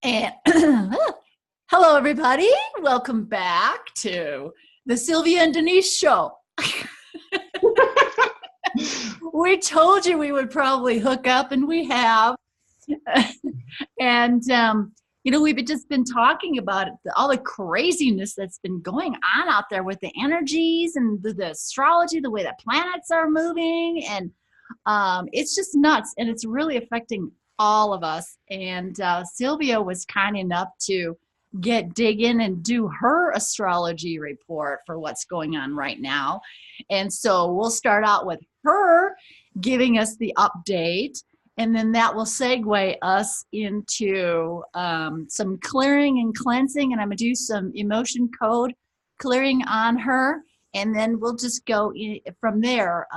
And hello, everybody. Welcome back to the Sylvia and Denice show. We told you we would probably hook up, and we have. And, we've just been talking about all the craziness that's been going on out there with the energies and the astrology, the way that planets are moving. And it's just nuts. And it's really affecting all of us. And Sylvia was kind enough to dig in and do her astrology report for what's going on right now. And so we'll start out with her giving us the update, and then that will segue us into some clearing and cleansing, and I'm going to do some emotion code clearing on her, and then we'll just go from there.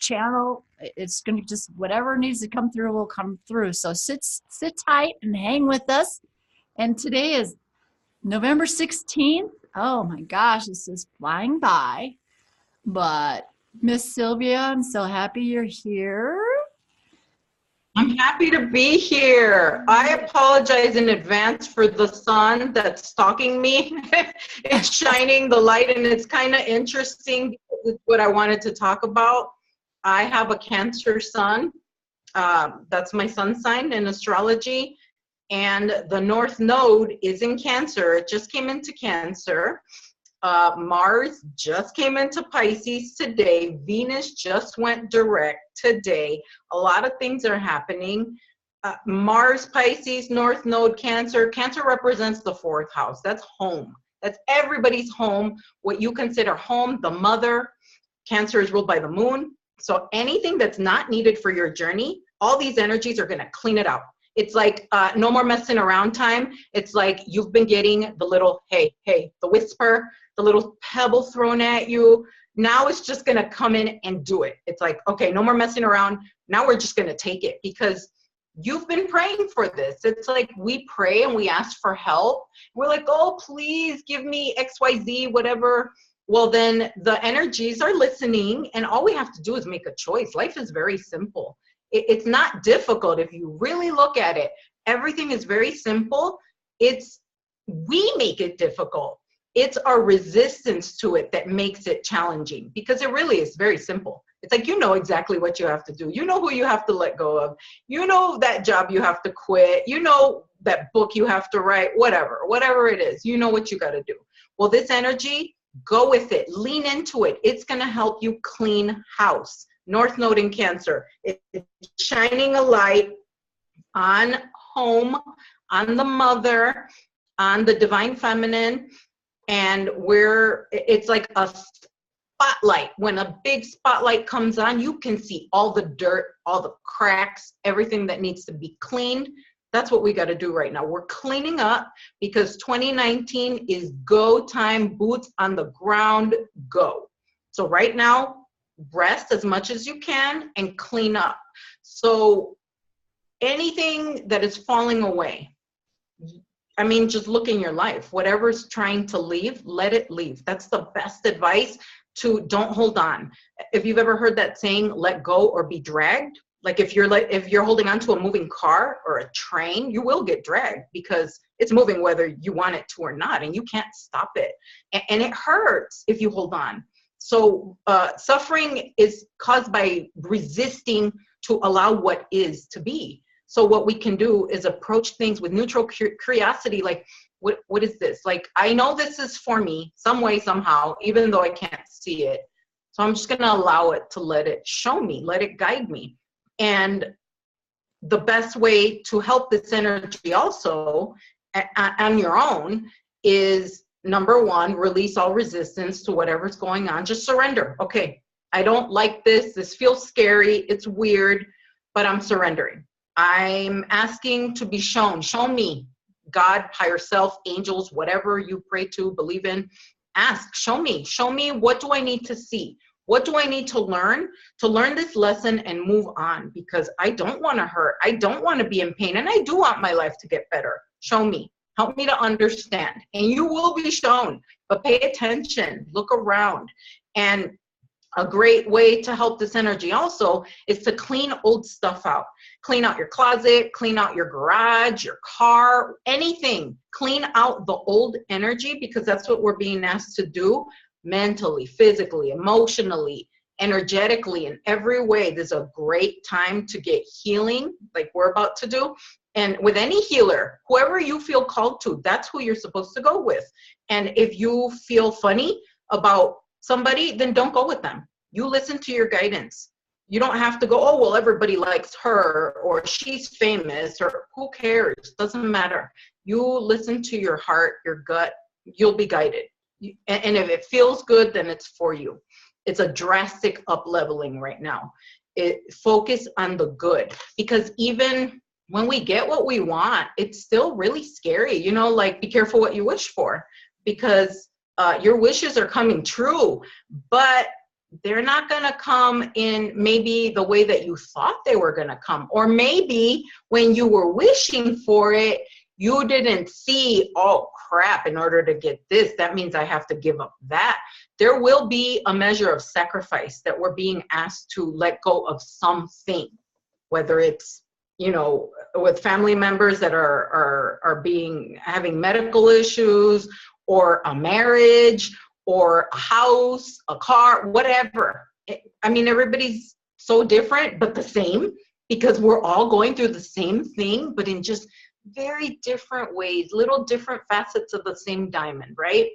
Channel, it's going to just, whatever needs to come through will come through. So sit tight and hang with us. And today is November 16th. Oh my gosh, this is flying by. But Miss Sylvia, I'm so happy you're here. I'm happy to be here. I apologize in advance for the sun that's stalking me. It's shining the light, and it's kind of interesting because it's what I wanted to talk about. I have a Cancer sun. That's my sun sign in astrology. And the North Node is in Cancer. It just came into Cancer. Mars just came into Pisces today. Venus just went direct today. A lot of things are happening. Mars, Pisces, North Node, Cancer. Cancer represents the fourth house. That's home. That's everybody's home. What you consider home, the mother. Cancer is ruled by the moon. So anything that's not needed for your journey, all these energies are going to clean it out. It's like no more messing around time. It's like you've been getting the little, hey, the whisper, the little pebble thrown at you. Now it's just going to come in and do it. It's like, okay, no more messing around. Now we're just going to take it because you've been praying for this. It's like we pray and we ask for help. We're like, oh, please give me XYZ, whatever. Well, then the energies are listening, and all we have to do is make a choice. Life is very simple. It's not difficult if you really look at it. Everything is very simple. We make it difficult. It's our resistance to it that makes it challenging, because it really is very simple. It's like, you know exactly what you have to do. You know who you have to let go of. You know that job you have to quit. You know that book you have to write, whatever it is. You know what you got to do. Well, this energy, go with it. Lean into it. It's going to help you clean house. North Node in Cancer. It's shining a light on home, on the mother, on the divine feminine. And it's like a spotlight. When a big spotlight comes on, you can see all the dirt, all the cracks, everything that needs to be cleaned. That's what we got to do right now. We're cleaning up because 2019 is go time, boots on the ground, go. So right now, rest as much as you can and clean up. So anything that is falling away, I mean, just look in your life. Whatever's trying to leave, let it leave. That's the best advice. Don't hold on. If you've ever heard that saying, let go or be dragged. Like if you're holding on to a moving car or a train, you will get dragged because it's moving whether you want it to or not, and you can't stop it. And it hurts if you hold on. So suffering is caused by resisting to allow what is to be. So what we can do is approach things with neutral curiosity, like, what is this? Like, I know this is for me some way, somehow, even though I can't see it. So I'm just going to allow it to let it show me, let it guide me. And the best way to help this energy also on your own is, number one, release all resistance to whatever's going on. Just surrender. Okay, I don't like this. This feels scary. It's weird, but I'm surrendering. I'm asking to be shown. Show me. God, higher self, angels, whatever you pray to, believe in. Ask, show me. Show me, what do I need to see? What do I need to learn this lesson and move on? Because I don't want to hurt. I don't want to be in pain. And I do want my life to get better. Show me. Help me to understand. And you will be shown. But pay attention. Look around. And A great way to help this energy also is to clean old stuff out. Clean out your closet, clean out your garage, your car, anything. Clean out the old energy, because that's what we're being asked to do mentally, physically, emotionally, energetically, in every way. There's a great time to get healing like we're about to do. And with any healer, whoever you feel called to, that's who you're supposed to go with. And if you feel funny about somebody, then don't go with them. You listen to your guidance. You don't have to go, oh, well, everybody likes her, or she's famous, or who cares? Doesn't matter. You listen to your heart, your gut, you'll be guided. And if it feels good, then it's for you. It's a drastic up-leveling right now. Focus on the good, because even when we get what we want, it's still really scary. You know, like, be careful what you wish for, because your wishes are coming true, but they're not going to come in maybe the way that you thought they were going to come. Or maybe when you were wishing for it, you didn't see, oh crap, in order to get this, that means I have to give up that. There will be a measure of sacrifice that we're being asked to let go of something, whether it's, you know, with family members that are having medical issues, or a marriage, or a house, a car, whatever. I mean, everybody's so different, but the same, because we're all going through the same thing, but in just very different ways, little different facets of the same diamond, right?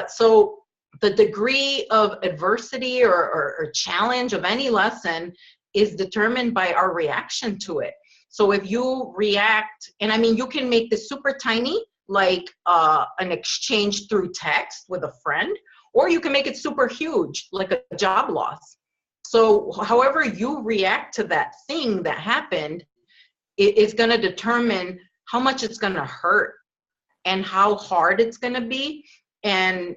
So the degree of adversity or challenge of any lesson is determined by our reaction to it. So if you react, and I mean, you can make this super tiny, like an exchange through text with a friend, or you can make it super huge, like a job loss. So however you react to that thing that happened, it is going to determine how much it's going to hurt, and how hard it's going to be, and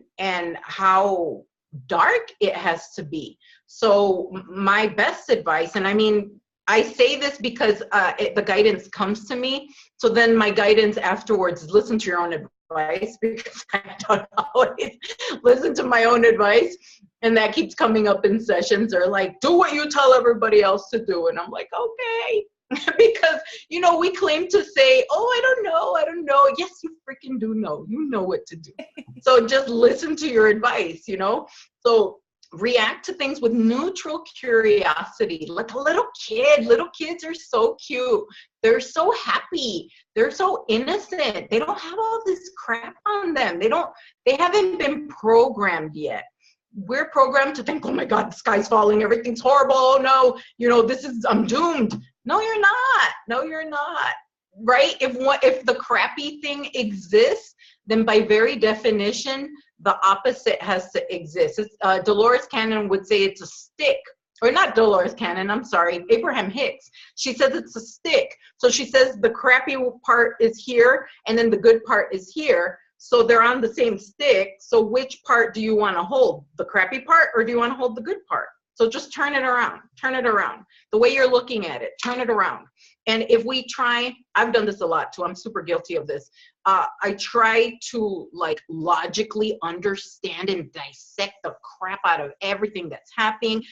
how dark it has to be. So my best advice, and I mean, I say this because the guidance comes to me. So then my guidance afterwards is listen to your own advice, because I don't always listen to my own advice. And that keeps coming up in sessions, or like, do what you tell everybody else to do. And I'm like, okay. Because, you know, we claim to say, oh, I don't know. Yes, you freaking do know. You know what to do. So just listen to your advice, you know. So react to things with neutral curiosity, like a little kid. Little kids are so cute. They're so happy. They're so innocent. They don't have all this crap on them. They haven't been programmed yet. We're programmed to think, oh my God, the sky's falling, everything's horrible. Oh no, you know, I'm doomed. No, you're not. No, you're not. Right? If the crappy thing exists, then by very definition, the opposite has to exist. Dolores Cannon would say it's a stick, or not Dolores Cannon, I'm sorry, Abraham Hicks. She says it's a stick. So she says the crappy part is here, and then the good part is here. So they're on the same stick. So which part do you want to hold? The crappy part, or do you want to hold the good part? So just turn it around. Turn it around. The way you're looking at it, turn it around. And if we try, I've done this a lot too. I'm super guilty of this. I try to like logically understand and dissect the crap out of everything that's happening.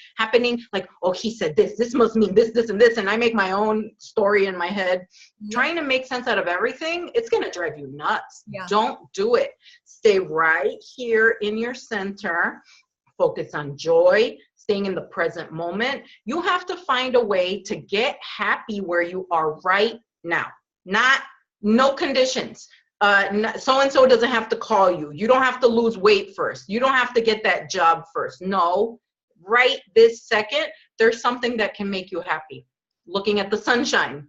Like, oh, he said this. This must mean this, this, and this. And I make my own story in my head. Yeah. Trying to make sense out of everything, it's going to drive you nuts. Yeah. Don't do it. Stay right here in your center. Focus on joy, staying in the present moment. You have to find a way to get happy where you are right now. No conditions. So-and-so doesn't have to call you. You don't have to lose weight first. You don't have to get that job first. No, right this second, there's something that can make you happy. Looking at the sunshine,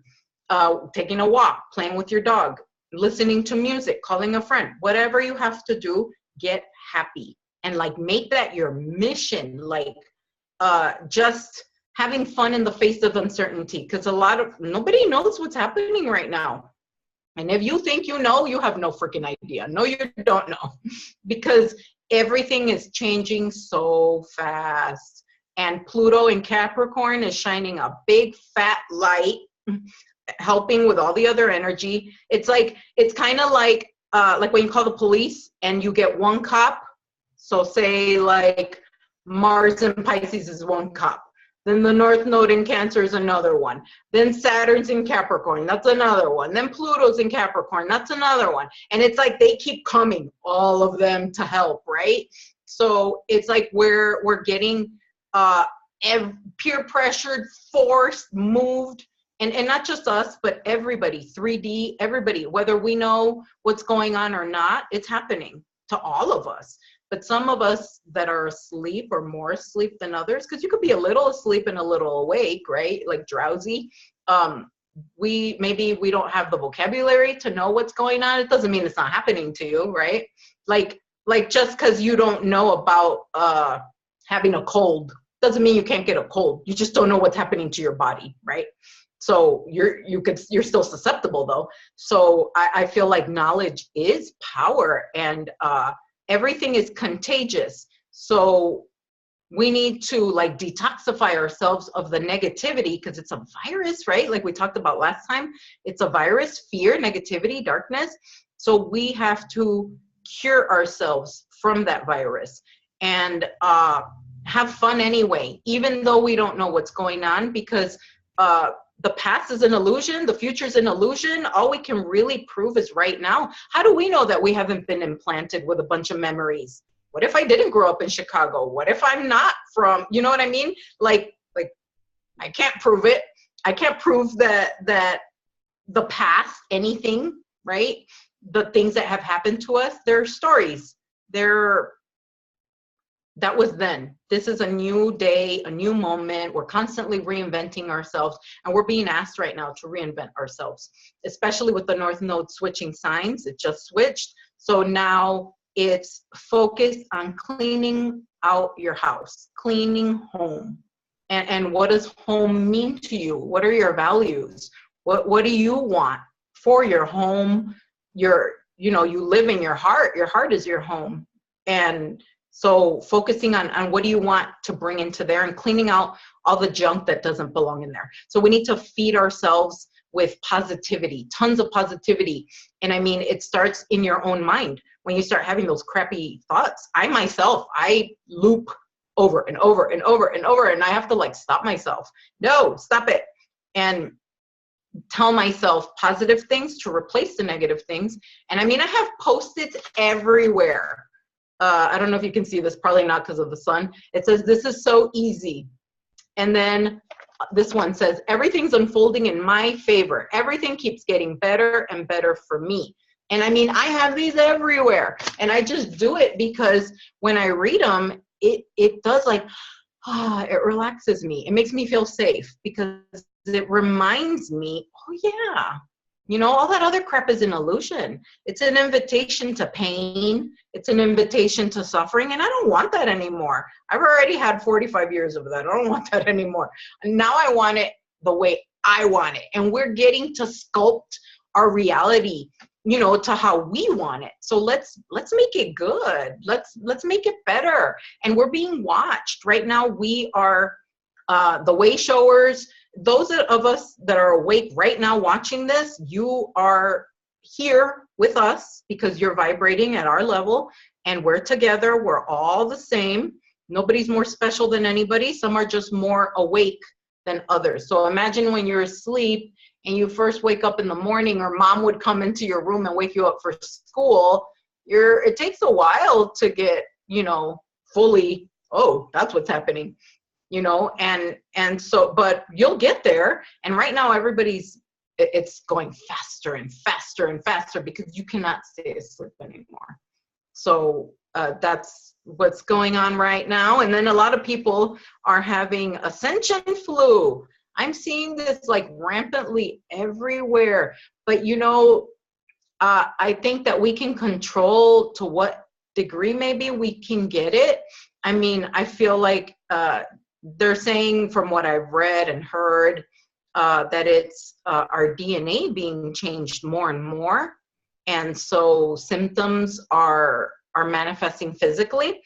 taking a walk, playing with your dog, listening to music, calling a friend, whatever you have to do, get happy. And like make that your mission, like just having fun in the face of uncertainty. Because nobody knows what's happening right now. And if you think you know, you have no freaking idea. No, you don't know. Because everything is changing so fast. And Pluto in Capricorn is shining a big fat light, helping with all the other energy. It's kind of like when you call the police and you get one cop. So say like Mars in Pisces is one cup. Then the North Node in Cancer is another one. Then Saturn's in Capricorn, that's another one. Then Pluto's in Capricorn, that's another one. And it's like they keep coming, all of them, to help, right? So it's like we're getting peer pressured, forced, moved, and not just us, but everybody, 3D, everybody, whether we know what's going on or not, it's happening to all of us. But some of us that are asleep or more asleep than others, because you could be a little asleep and a little awake, right? Like drowsy. Maybe we don't have the vocabulary to know what's going on. It doesn't mean it's not happening to you, right? Like just because you don't know about having a cold doesn't mean you can't get a cold. You just don't know what's happening to your body, right? So you're still susceptible though. So I feel like knowledge is power, and everything is contagious. So we need to like detoxify ourselves of the negativity, because it's a virus, right? Like we talked about last time, it's a virus, fear, negativity, darkness. So we have to cure ourselves from that virus and have fun anyway, even though we don't know what's going on, because the past is an illusion, the future is an illusion. All we can really prove is right now. How do we know that we haven't been implanted with a bunch of memories? What if I didn't grow up in Chicago? What if I'm not from, you know what I mean? Like I can't prove it. I can't prove that the past, anything, right? The things that have happened to us, they're stories. That was then. This is a new day, a new moment. We're constantly reinventing ourselves, and we're being asked right now to reinvent ourselves, especially with the North Node switching signs. It just switched. So now it's focused on cleaning out your house, cleaning home. And what does home mean to you? What are your values? What do you want for your home? You live in your heart. Your heart is your home. And so focusing on what do you want to bring into there and cleaning out all the junk that doesn't belong in there. So we need to feed ourselves with positivity, tons of positivity. And I mean, it starts in your own mind. When you start having those crappy thoughts, I loop over and over and over and over, and I have to like stop myself. No, stop it. And tell myself positive things to replace the negative things. And I mean, I have Post-its everywhere. I don't know if you can see this, probably not because of the sun. It says, "This is so easy." And then this one says, "Everything's unfolding in my favor. Everything keeps getting better and better for me." And I mean, I have these everywhere, and I just do it because when I read them, it does like, it relaxes me. It makes me feel safe because it reminds me, oh yeah, all that other crap is an illusion. It's an invitation to pain. It's an invitation to suffering. And I don't want that anymore. I've already had 45 years of that. I don't want that anymore. And now I want it the way I want it. And we're getting to sculpt our reality, to how we want it. So let's make it good. Let's make it better. And we're being watched. Right now, we are the way showers. Those of us that are awake right now watching this, you are here with us because you're vibrating at our level, and we're together. We're all the same. Nobody's more special than anybody. Some are just more awake than others. So imagine when you're asleep and you first wake up in the morning, or mom would come into your room and wake you up for school. It takes a while to get, fully, oh, that's what's happening. And so, but you'll get there. And right now it's going faster and faster and faster because you cannot stay asleep anymore. So that's what's going on right now. And then a lot of people are having ascension flu. I'm seeing this like rampantly everywhere, but I think that we can control to what degree maybe we can get it. I mean, I feel like, they're saying, from what I've read and heard, that it's our DNA being changed more and more. And so symptoms are manifesting physically,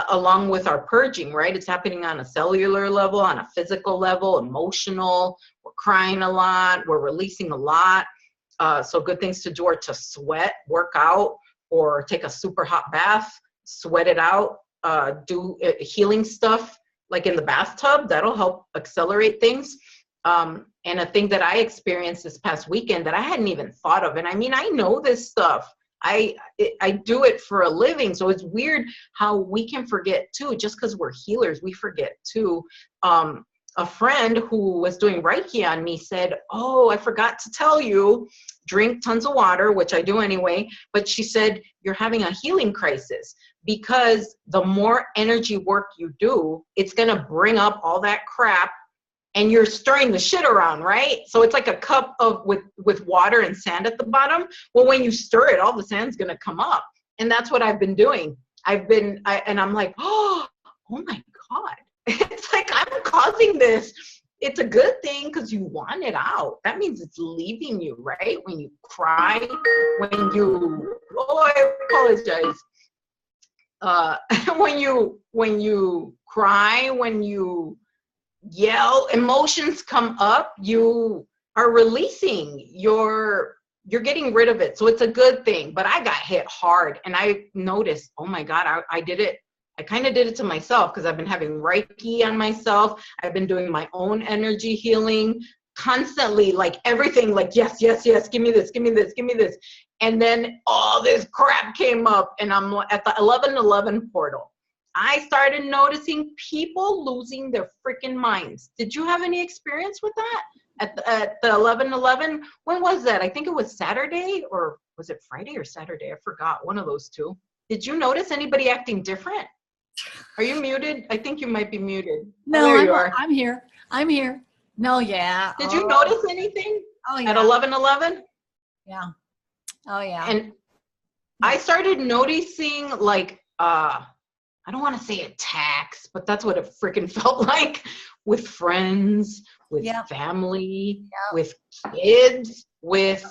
along with our purging, right? It's happening on a cellular level, on a physical level, emotional. We're crying a lot. We're releasing a lot. So good things to do are to sweat, work out, or take a super hot bath, sweat it out. do healing stuff like in the bathtub. That'll help accelerate things. And a thing that I experienced this past weekend that I hadn't even thought of. And I mean, I know this stuff. I do it for a living. So it's weird how we can forget too, just because we're healers, we forget too. A friend who was doing Reiki on me said, oh, I forgot to tell you, drink tons of water, which I do anyway. But she said, you're having a healing crisis because the more energy work you do, it's going to bring up all that crap and you're stirring the shit around, right? So it's like a cup of with water and sand at the bottom. Well, when you stir it, all the sand's going to come up. And that's what I've been doing. And I'm like, oh my God. It's like I'm causing this. It's a good thing because you want it out. That means it's leaving you, right? When you cry, when you, oh, I apologize. When you cry, when you yell, emotions come up, you are releasing, you're getting rid of it. So it's a good thing. But I got hit hard and I noticed, oh my God, I did it. I kind of did it to myself because I've been having Reiki on myself. I've been doing my own energy healing constantly, like everything, like, yes, yes, yes, give me this, give me this, give me this. And then all this crap came up and I'm at the 1111 portal. I started noticing people losing their freaking minds. Did you have any experience with that at the 1111? When was that? I think it was Saturday, or was it Friday or Saturday? I forgot, one of those two. Did you notice anybody acting different? Are you muted? I think you might be muted. No, there you are. I'm here. I'm here. No, yeah. Did you notice anything at 1111? Yeah. Oh, yeah. And I started noticing, like, I don't want to say attacks, but that's what it freaking felt like, with friends, with family, with kids, with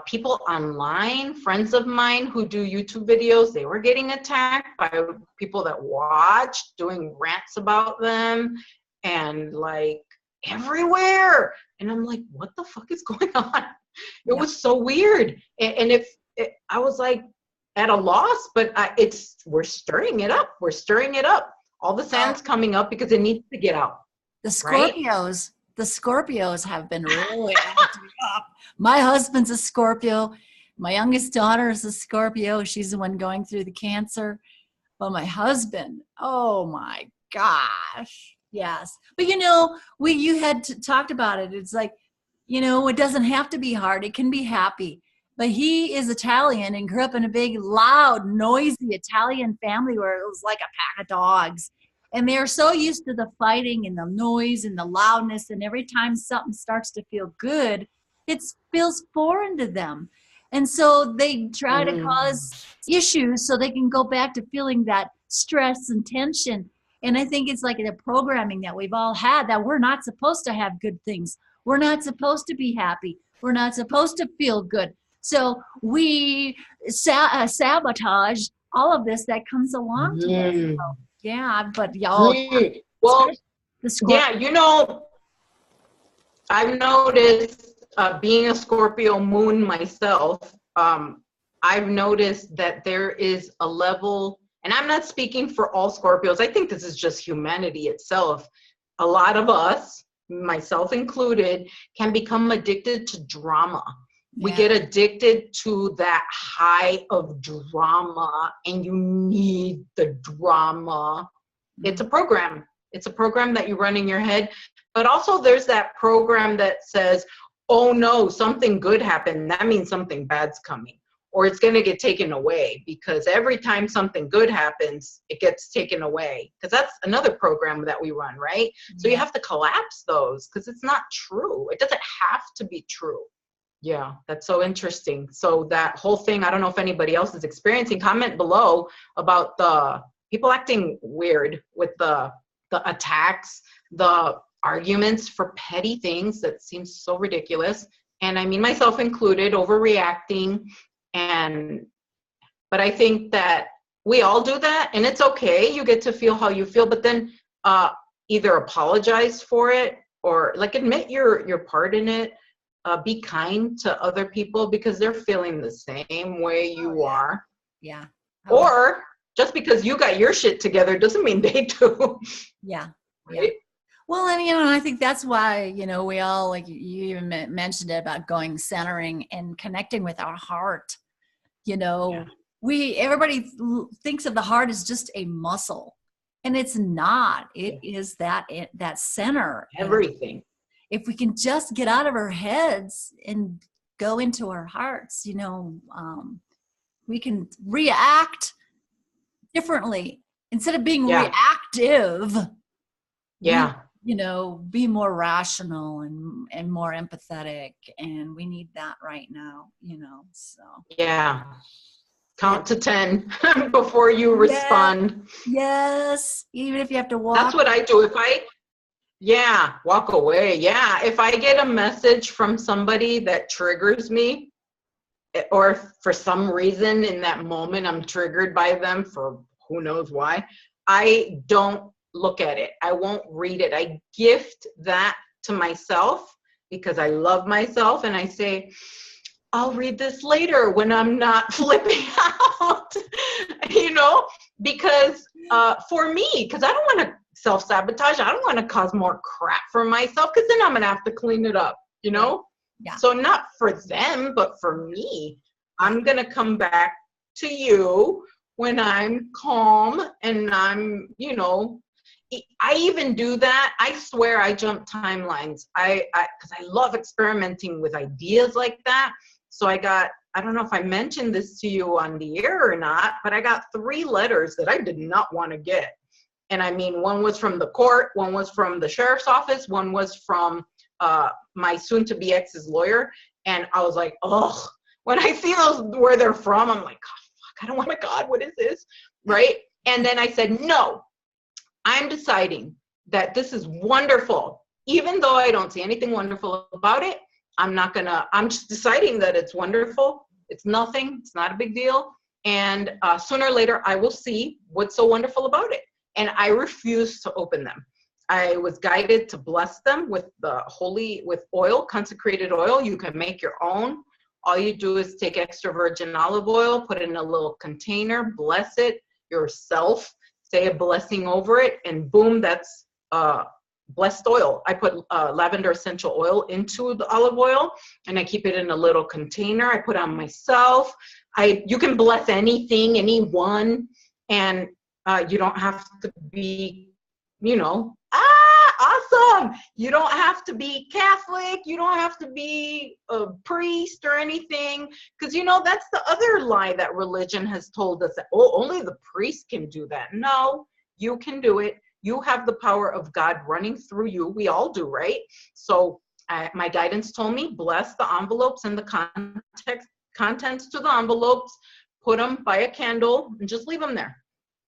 people online, friends of mine who do YouTube videos. They were getting attacked by people that watched, doing rants about them, and like everywhere. And I'm like, what the fuck is going on? It was so weird. And I was like at a loss, but we're stirring it up. We're stirring it up. All the sand's coming up because it needs to get out. The Scorpios have been really acting up. My husband's a Scorpio. My youngest daughter is a Scorpio. She's the one going through the cancer. But my husband, oh my gosh. Yes. But you had talked about it. It's like, it doesn't have to be hard. It can be happy. But he is Italian and grew up in a big, loud, noisy Italian family where it was like a pack of dogs. And they're so used to the fighting and the noise and the loudness. And every time something starts to feel good, it feels foreign to them. And so they try to cause issues so they can go back to feeling that stress and tension. And I think it's like the programming that we've all had, that we're not supposed to have good things. We're not supposed to be happy. We're not supposed to feel good. So we sabotage all of this that comes along to us. So, yeah, but y'all. Well, I've noticed being a Scorpio moon myself, I've noticed that there is a level, and I'm not speaking for all Scorpios. I think this is just humanity itself. A lot of us, myself included, can become addicted to drama. We get addicted to that high of drama, and you need the drama. It's a program. It's a program that you run in your head. But also there's that program that says, oh no, something good happened. That means something bad's coming. Or it's going to get taken away, because every time something good happens, it gets taken away. Because that's another program that we run, right? So you have to collapse those, because it's not true. It doesn't have to be true. Yeah, that's so interesting. So that whole thing, I don't know if anybody else is experiencing. Comment below about the people acting weird with the attacks, the arguments for petty things that seem so ridiculous. And I mean, myself included, overreacting. But I think that we all do that, and it's okay. You get to feel how you feel, but then either apologize for it, or like admit your part in it. Be kind to other people because they're feeling the same way you are. Yeah. Or just because you got your shit together doesn't mean they do. Yeah. Right? Yeah. Well, and, I think that's why, we all, like you even mentioned it about going centering and connecting with our heart. Yeah. Everybody thinks of the heart as just a muscle, and it's not. It is that center. Everything. And if we can just get out of our heads and go into our hearts, we can react differently instead of being reactive. Yeah. Be more rational and more empathetic, and we need that right now, so. Yeah. Count to 10 before you respond. Yes. Even if you have to walk. That's what I do. Walk away. Yeah. If I get a message from somebody that triggers me, or for some reason in that moment I'm triggered by them for who knows why, I don't look at it. I won't read it. I gift that to myself because I love myself, and I say, I'll read this later when I'm not flipping out, because for me, because I don't want to self-sabotage. I don't want to cause more crap for myself, because then I'm going to have to clean it up, Yeah. So not for them, but for me, I'm going to come back to you when I'm calm and I'm, I even do that. I swear I jump timelines. Because I love experimenting with ideas like that. So I don't know if I mentioned this to you on the air or not, but I got 3 letters that I did not want to get. And I mean, one was from the court, one was from the sheriff's office, one was from my soon-to-be ex's lawyer. And I was like, oh, when I see those where they're from, I'm like, oh, fuck, I don't want, oh my God, what is this? Right? And then I said, no, I'm deciding that this is wonderful. Even though I don't see anything wonderful about it, I'm just deciding that it's wonderful. It's nothing. It's not a big deal. And sooner or later, I will see what's so wonderful about it. And I refuse to open them. I was guided to bless them with with oil, consecrated oil. You can make your own. All you do is take extra virgin olive oil, put it in a little container, bless it yourself, say a blessing over it, and boom, that's blessed oil. I put lavender essential oil into the olive oil, and I keep it in a little container. I put on myself. You can bless anything, anyone, and you don't have to be, awesome. You don't have to be Catholic. You don't have to be a priest or anything. Because, that's the other lie that religion has told us, that, oh, only the priest can do that. No, you can do it. You have the power of God running through you. We all do, right? So my guidance told me, bless the envelopes and the contents to the envelopes, put them by a candle, and just leave them there.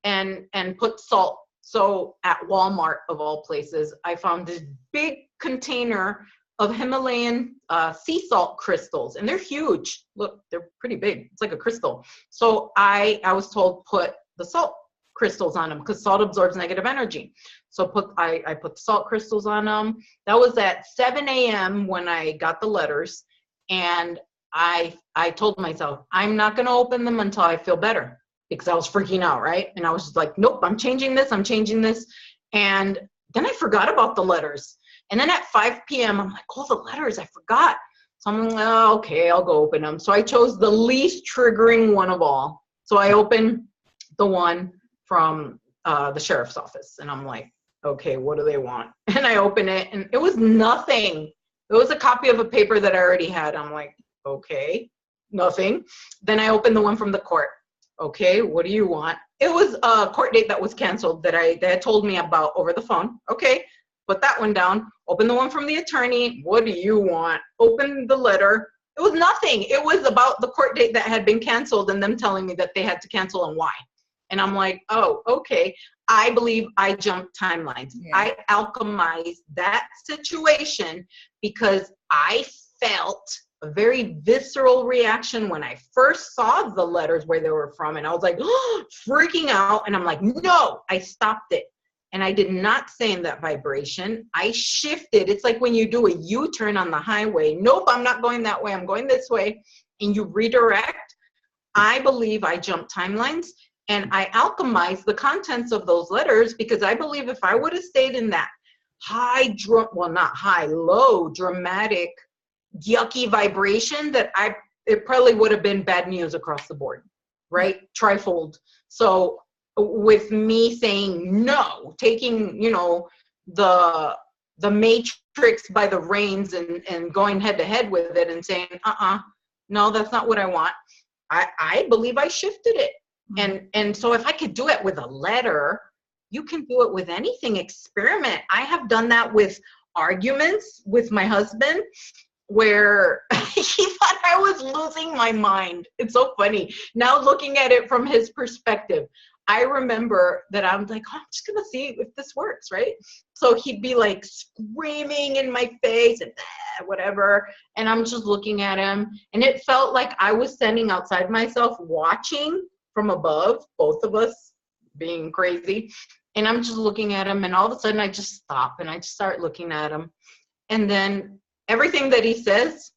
And put salt. So at Walmart, of all places, I found this big container of Himalayan sea salt crystals, and they're huge. Look, they're pretty big. It's like a crystal. So I was told, put the salt crystals on them, because salt absorbs negative energy. So I put the salt crystals on them. That was at 7 a.m. when I got the letters, and I told myself, I'm not going to open them until I feel better, because I was freaking out, right? And I was just like, nope, I'm changing this. And then I forgot about the letters. And then at 5 p.m., I'm like, oh, the letters, I forgot. So I'm like, oh, okay, I'll go open them. So I chose the least triggering one of all. So I opened the one from the sheriff's office. And I'm like, okay, what do they want? And I open it, and it was nothing. It was a copy of a paper that I already had. I'm like, okay, nothing. Then I opened the one from the court. Okay, what do you want? It was a court date that was canceled that they had told me about over the phone. Okay, put that one down. Open the one from the attorney. What do you want? Open the letter. It was nothing. It was about the court date that had been canceled and them telling me that they had to cancel and why. And I'm like, oh, okay. I believe I jumped timelines. Yeah. I alchemized that situation because I felt a very visceral reaction when I first saw the letters where they were from. And I was like, oh, freaking out. And I'm like, no, I stopped it. And I did not stay in that vibration. I shifted. It's like when you do a U-turn on the highway. Nope, I'm not going that way. I'm going this way. And you redirect. I believe I jumped timelines. And I alchemized the contents of those letters because I believe if I would have stayed in that low, dramatic, yucky vibration, that it probably would have been bad news across the board, right? Trifold. So with me saying no, taking, the matrix by the reins and going head to head with it and saying, no, that's not what I want. I believe I shifted it. And so if I could do it with a letter, you can do it with anything. Experiment. I have done that with arguments with my husband where he thought I was losing my mind. It's so funny. Now looking at it from his perspective, I remember that I'm like, I'm just going to see if this works, right? So he'd be like screaming in my face and whatever. And I'm just looking at him. And it felt like I was standing outside myself watching from above, both of us being crazy. And I'm just looking at him. And all of a sudden I just stop and I just start looking at him. And then everything that he says,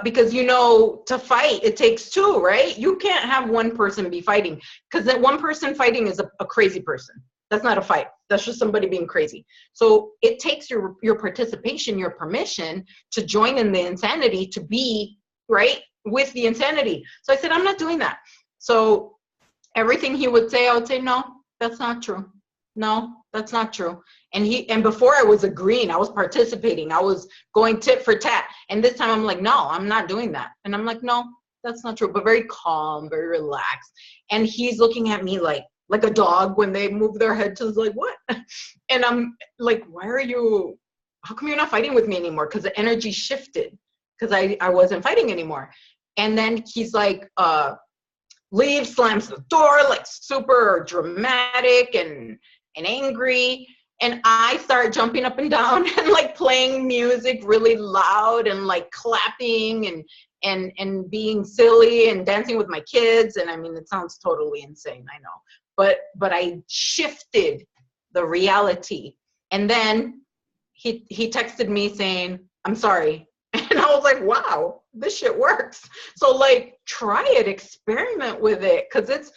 because to fight, it takes two, right? You can't have one person be fighting, because that one person fighting is a crazy person. That's not a fight. That's just somebody being crazy. So it takes your participation, your permission to join in the insanity, to be right with the insanity. So I said, I'm not doing that. So everything he would say, I would say, no, that's not true. No, that's not true. And before I was agreeing, I was participating, I was going tit for tat. And this time I'm like, no, I'm not doing that. And I'm like, no, that's not true. But very calm, very relaxed. And he's looking at me like a dog when they move their head to like, what? And I'm like, how come you're not fighting with me anymore? Because the energy shifted, because I wasn't fighting anymore. And then he's like, leaves, slams the door, like super dramatic and angry. And I start jumping up and down and like playing music really loud and like clapping and being silly and dancing with my kids. And I mean, it sounds totally insane, I know. But I shifted the reality. And then he texted me saying, I'm sorry. And I was like, wow, this shit works. So like, try it, experiment with it. Cause it's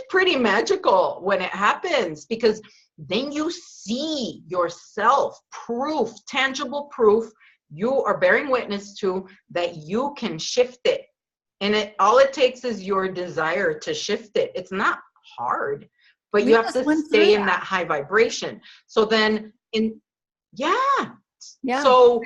pretty magical when it happens, because then you see yourself, tangible proof, you are bearing witness to that you can shift it. And all it takes is your desire to shift it. It's not hard, but you have to stay in that high vibration. So then so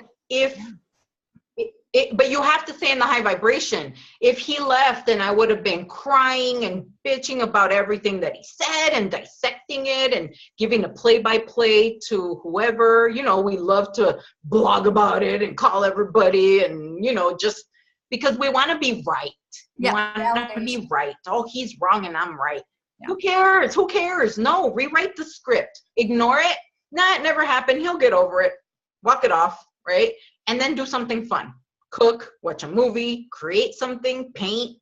but you have to stay in the high vibration. If he left, then I would have been crying and bitching about everything that he said and dissecting it and giving a play-by-play to whoever. We love to blog about it and call everybody and, just because we want to be right. We want to be right. Oh, he's wrong and I'm right. Yeah. Who cares? No, rewrite the script. Ignore it. Nah, it never happened. He'll get over it. Walk it off, right? And then do something fun. Cook, watch a movie, create something, paint,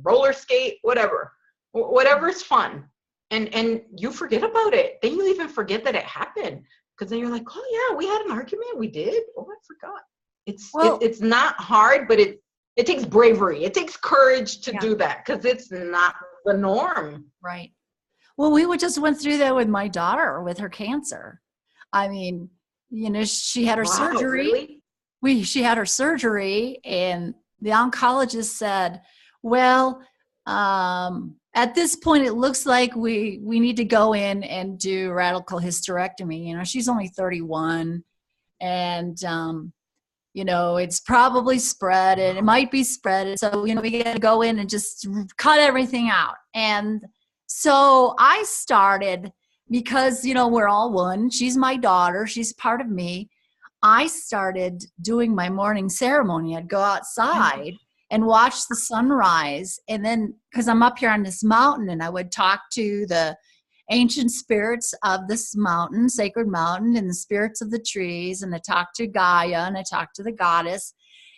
roller skate, whatever's fun. And you forget about it. Then you even forget that it happened, because then you're like, oh yeah, we had an argument. We did. Oh, I forgot. It's not hard, but it takes bravery. It takes courage to do that, because it's not the norm. Right. Well, we just went through that with my daughter with her cancer. I mean, she had her surgery. Really? She had her surgery, and the oncologist said, well, at this point, it looks like we need to go in and do radical hysterectomy. She's only 31, and, it's probably spread, and it might be spread. So, we got to go in and just cut everything out. And so I started, because, we're all one. She's my daughter. She's part of me. I started doing my morning ceremony. I'd go outside and watch the sunrise. And then, because I'm up here on this mountain, and I would talk to the ancient spirits of this mountain, sacred mountain, and the spirits of the trees. And I talked to Gaia, and I talked to the goddess.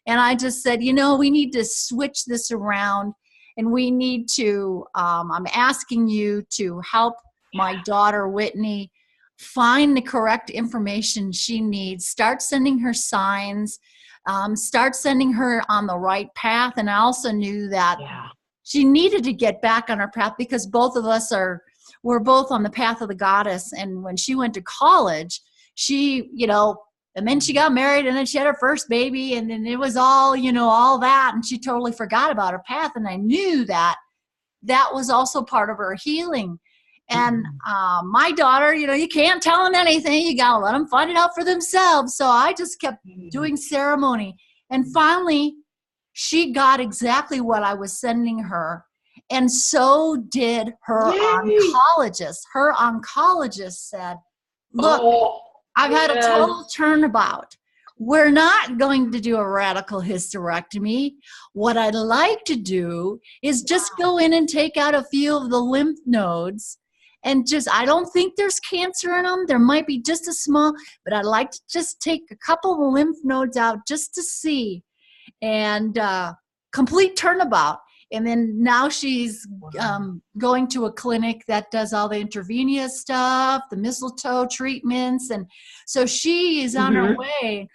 And I just said, we need to switch this around. And we need to, I'm asking you to help my daughter, Whitney, find the correct information she needs, start sending her signs, start sending her on the right path. And I also knew that she needed to get back on her path because both of us we're both on the path of the goddess. And when she went to college, she, and then she got married and then she had her first baby and then it was all, all that. And she totally forgot about her path. And I knew that was also part of her healing. And my daughter, you can't tell them anything. You got to let them find it out for themselves. So I just kept doing ceremony. And finally, she got exactly what I was sending her. And so did her oncologist. Her oncologist said, look, I've had a total turnabout. We're not going to do a radical hysterectomy. What I'd like to do is just go in and take out a few of the lymph nodes. And I don't think there's cancer in them. There might be just a small, but I'd like to just take a couple of lymph nodes out just to see. And complete turnabout. And then now she's going to a clinic that does all the intravenous stuff, the mistletoe treatments. And so she is on her way,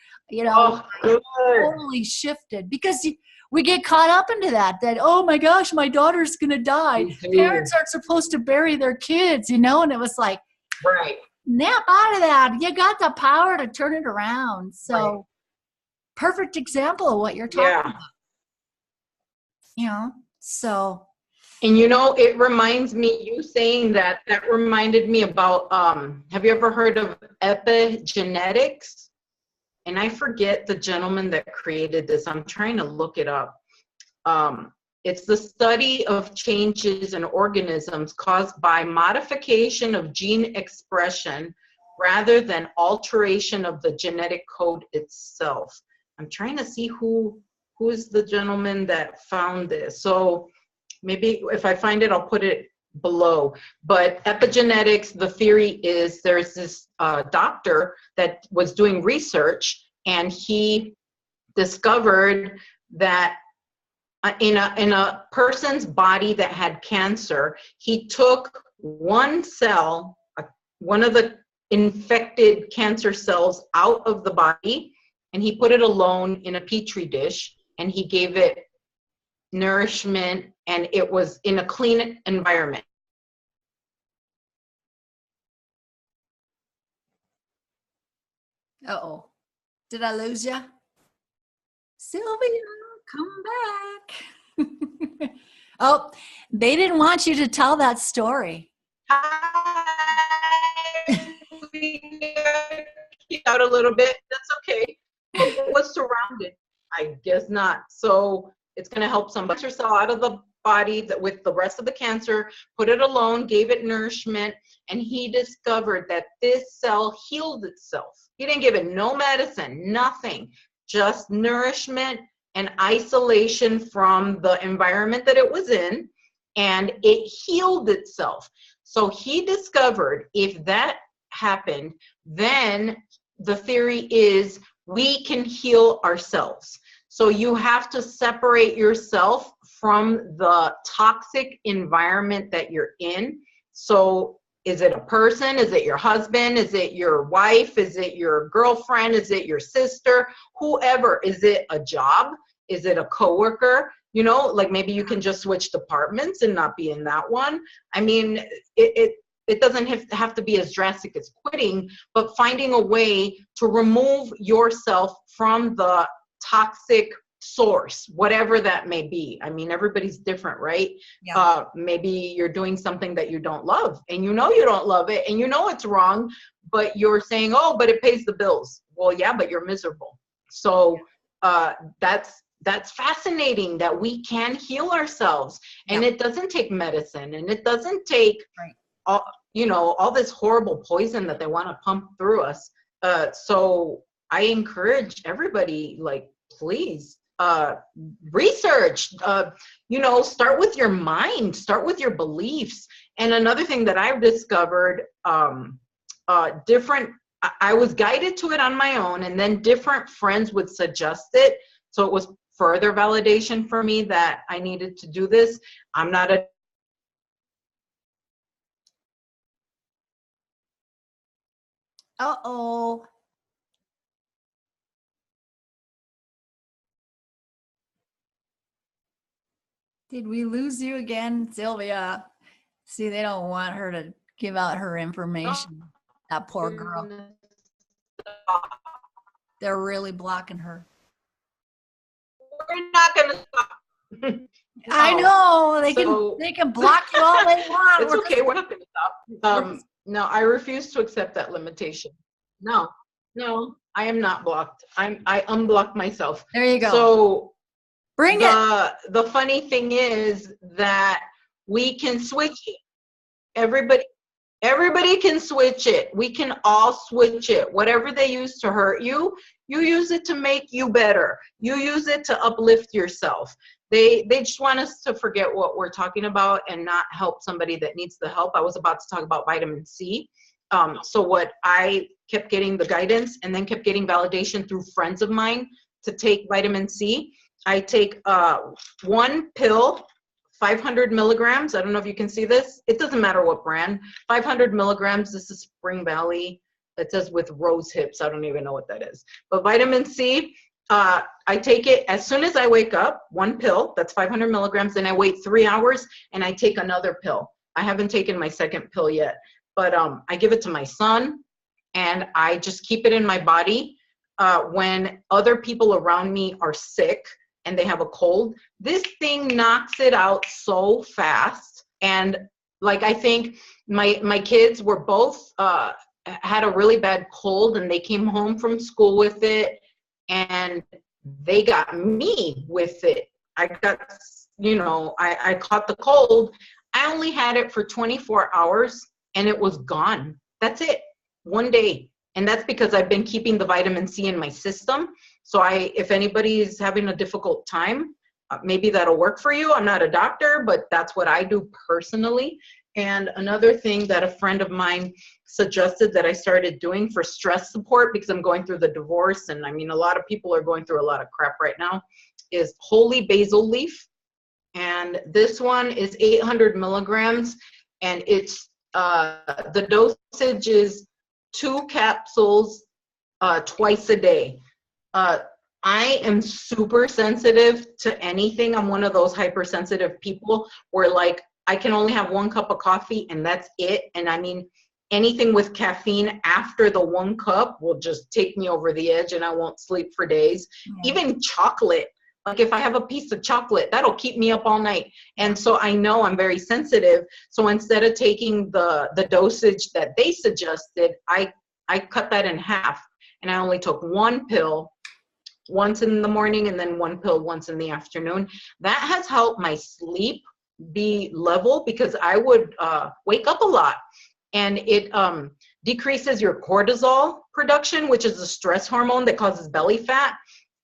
totally shifted because we get caught up into that, oh my gosh, my daughter's going to die. Parents aren't supposed to bury their kids, and it was like, right. Snap out of that. You got the power to turn it around. So perfect example of what you're talking about. So. And it reminds me, you saying that reminded me about, have you ever heard of epigenetics? And I forget the gentleman that created this. I'm trying to look it up. It's the study of changes in organisms caused by modification of gene expression rather than alteration of the genetic code itself. I'm trying to see who is the gentleman that found this. So maybe if I find it, I'll put it below. But epigenetics, the theory is there's this doctor that was doing research, and he discovered that in a person's body that had cancer, he took one cell, one of the infected cancer cells out of the body, and he put it alone in a petri dish, and he gave it nourishment, and it was in a clean environment. Uh-oh. Did I lose you? Sylvia, come back. Oh, they didn't want you to tell that story. Hi. Out a little bit. That's okay. It was surrounded. I guess not. So it's going to help somebody. Your cell out of the body with the rest of the cancer, put it alone, gave it nourishment, and he discovered that this cell healed itself. He didn't give it no medicine, nothing, just nourishment and isolation from the environment that it was in, and it healed itself. So he discovered if that happened, then the theory is we can heal ourselves. So you have to separate yourself from the toxic environment that you're in. So is it a person? Is it your husband? Is it your wife? Is it your girlfriend? Is it your sister? Whoever. Is it a job? Is it a coworker? Like maybe you can just switch departments and not be in that one. I mean, it doesn't have to be as drastic as quitting, but finding a way to remove yourself from the toxic source, whatever that may be. I mean, everybody's different, right? Yeah. Maybe you're doing something that you don't love, and you don't love it, and it's wrong, but you're saying, oh, but it pays the bills. Well, yeah, but you're miserable. So that's fascinating that we can heal ourselves, and it doesn't take medicine, and it doesn't take all this horrible poison that they want to pump through us. So I encourage everybody, please research, start with your mind, start with your beliefs. And another thing that I've discovered, I was guided to it on my own, and then different friends would suggest it. So it was further validation for me that I needed to do this. I'm not a Uh-oh. Did we lose you again, Sylvia? See, they don't want her to give out her information. That poor girl. They're really blocking her. We're not going to stop. I know they can block you all they want. It's okay. We're not going to stop. No, I refuse to accept that limitation. No, I am not blocked. I unblocked myself. There you go. So bring it. The funny thing is that we can switch it. Everybody can switch it. We can all switch it. Whatever they use to hurt you, you use it to make you better. You use it to uplift yourself. They just want us to forget what we're talking about and not help somebody that needs the help. I was about to talk about vitamin C. So what I kept getting the guidance and then kept getting validation through friends of mine to take vitamin C. I take one pill, 500 milligrams. I don't know if you can see this. It doesn't matter what brand. 500 milligrams. This is Spring Valley. It says with rose hips. I don't even know what that is. But vitamin C, I take it as soon as I wake up, one pill, that's 500 milligrams. Then I wait 3 hours and I take another pill. I haven't taken my second pill yet, but I give it to my son and I just keep it in my body. When other people around me are sick and they have a cold, this thing knocks it out so fast. And like, I think my kids were both, had a really bad cold and they came home from school with it and they got me with it. I got, I caught the cold. I only had it for 24 hours and it was gone. That's it. One day. And that's because I've been keeping the vitamin C in my system. So if anybody is having a difficult time, maybe that'll work for you. I'm not a doctor, but that's what I do personally. And another thing that a friend of mine suggested that I started doing for stress support, because I'm going through the divorce, and I mean, a lot of people are going through a lot of crap right now, is holy basil leaf. And this one is 800 milligrams, and it's the dosage is 2 capsules twice a day. I am super sensitive to anything. I'm one of those hypersensitive people where like I can only have 1 cup of coffee and that's it. And I mean, anything with caffeine after the 1 cup will just take me over the edge and I won't sleep for days. Yeah. Even chocolate. Like if I have a piece of chocolate, that'll keep me up all night. And so I know I'm very sensitive. So instead of taking the dosage that they suggested, I cut that in half. And I only took 1 pill once in the morning and then 1 pill once in the afternoon. That has helped my sleep be level because I would wake up a lot. And it decreases your cortisol production, which is a stress hormone that causes belly fat.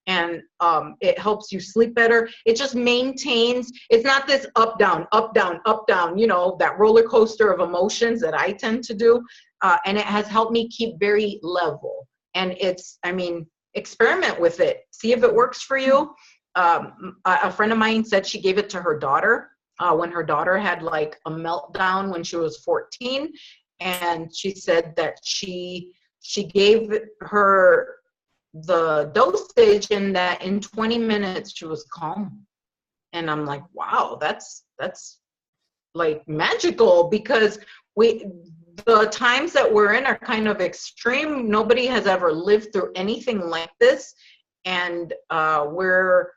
And it helps you sleep better. It just maintains, it's not this up, down, that roller coaster of emotions that I tend to do. And it has helped me keep very level. And experiment with it. See if it works for you. A friend of mine said she gave it to her daughter when her daughter had like a meltdown when she was 14. And she said that she gave her the dosage and that in 20 minutes she was calm. And I'm like, wow, that's like magical, because the times that we're in are kind of extreme. Nobody has ever lived through anything like this. And we're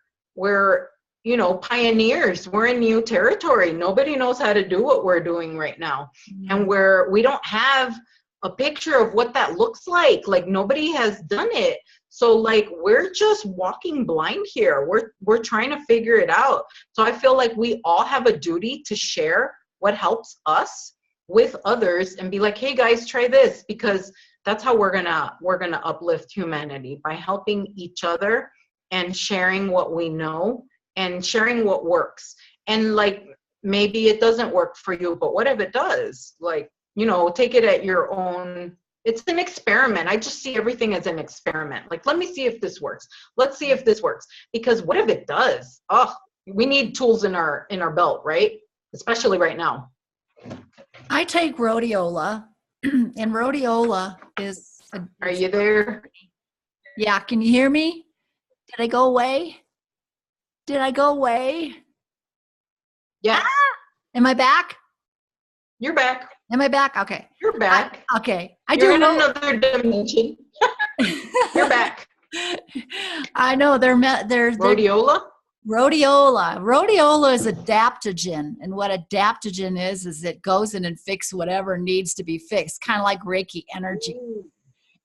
pioneers. We're in new territory. Nobody knows how to do what we're doing right now. Mm-hmm. And we don't have a picture of what that looks like. Like nobody has done it. So like we're just walking blind here. We're trying to figure it out. So I feel like we all have a duty to share what helps us with others and be like, hey guys, try this, because that's how we're gonna uplift humanity, by helping each other and sharing what we know and sharing what works. And like maybe it doesn't work for you, but what if it does? Like, take it at your own. It's an experiment. I just see everything as an experiment. Like, let me see if this works. Let's see if this works. Because what if it does? Oh, we need tools in our belt, right? Especially right now. I take Rhodiola, and Rhodiola is. Are you there? Yeah. Can you hear me? Did I go away? Yes. Am I back? You're back. Am I back? Okay. You're back. Okay. You're in another dimension. You're back. I know there's Rhodiola? Rhodiola. Rhodiola is adaptogen. And what adaptogen is it goes in and fixes whatever needs to be fixed, kind of like Reiki energy. Ooh.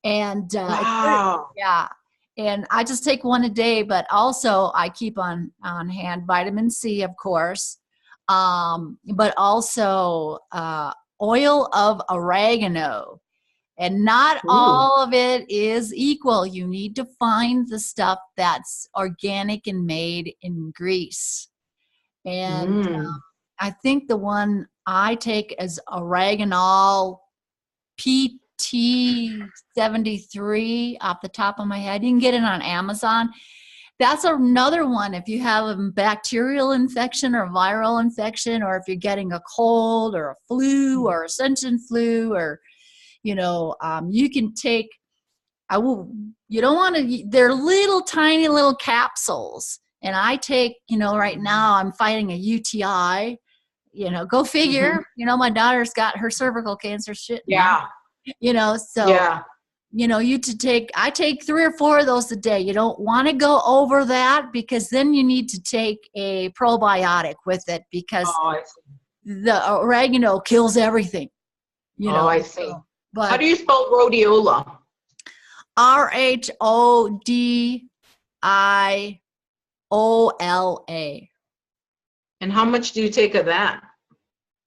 And Wow. yeah. And I just take one a day, but also I keep on hand vitamin C, of course, but also oil of oregano. And not all of it is equal. You need to find the stuff that's organic and made in Greece. And I think the one I take is oregano PT73 off the top of my head. You can get it on Amazon. That's another one if you have a bacterial infection or viral infection, or if you're getting a cold or a flu or ascension flu, or you can take, you don't want to, they're little tiny little capsules. And I take, right now I'm fighting a UTI, go figure, my daughter's got her cervical cancer shit. Yeah. So, yeah. I take 3 or 4 of those a day. You don't want to go over that, because then you need to take a probiotic with it, because the oregano kills everything. I see. But how do you spell rhodiola? RHODIOLA. And how much do you take of that?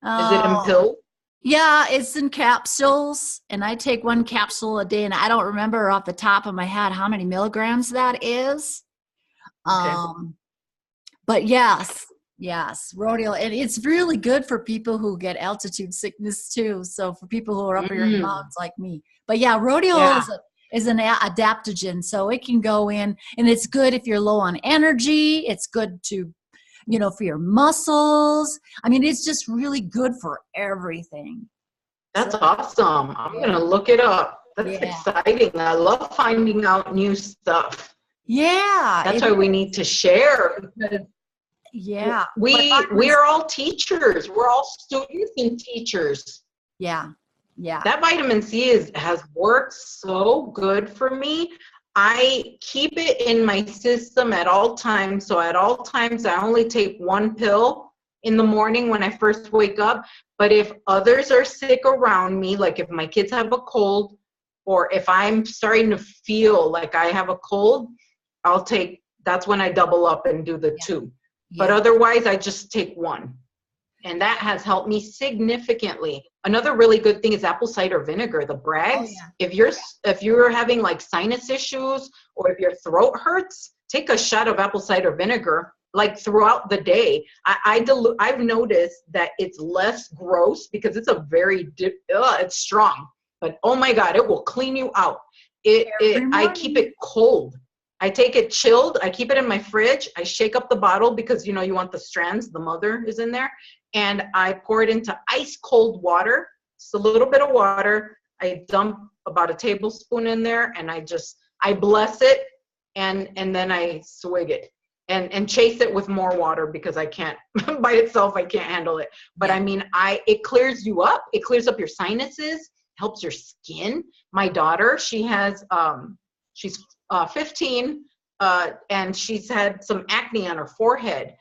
Is it in pills? Yeah, it's in capsules, and I take 1 capsule a day, and I don't remember off the top of my head how many milligrams that is. Okay. But yes, rhodiola, and it's really good for people who get altitude sickness too. So for people who are up in the mountains like me. But yeah, rhodiola is an adaptogen, so it can go in, and it's good if you're low on energy. It's good to, for your muscles. I mean, it's just really good for everything. That's awesome. I'm going to look it up. That's exciting. I love finding out new stuff. Yeah. That's why we need to share. Yeah. We're all teachers. We're all students and teachers. Yeah. Yeah. That vitamin C has worked so good for me. I keep it in my system at all times. So at all times, I only take 1 pill in the morning when I first wake up. But if others are sick around me, like if my kids have a cold, or if I'm starting to feel like I have a cold, that's when I double up and do the 2. But otherwise, I just take 1. And that has helped me significantly. Another really good thing is apple cider vinegar, the Bragg's. If you're having like sinus issues, or if your throat hurts, take a shot of apple cider vinegar like throughout the day. I've noticed that it's less gross, because it's it's strong. But oh my God, it will clean you out. I keep it cold. I take it chilled. I keep it in my fridge. I shake up the bottle, because you want the strands. The mother is in there. And I pour it into ice cold water. Just a little bit of water. I dump about a tablespoon in there, and I bless it, and then I swig it and chase it with more water, because I can't by itself. I can't handle it. But I mean, it clears you up. It clears up your sinuses, helps your skin. My daughter, she's 15, and she's had some acne on her forehead.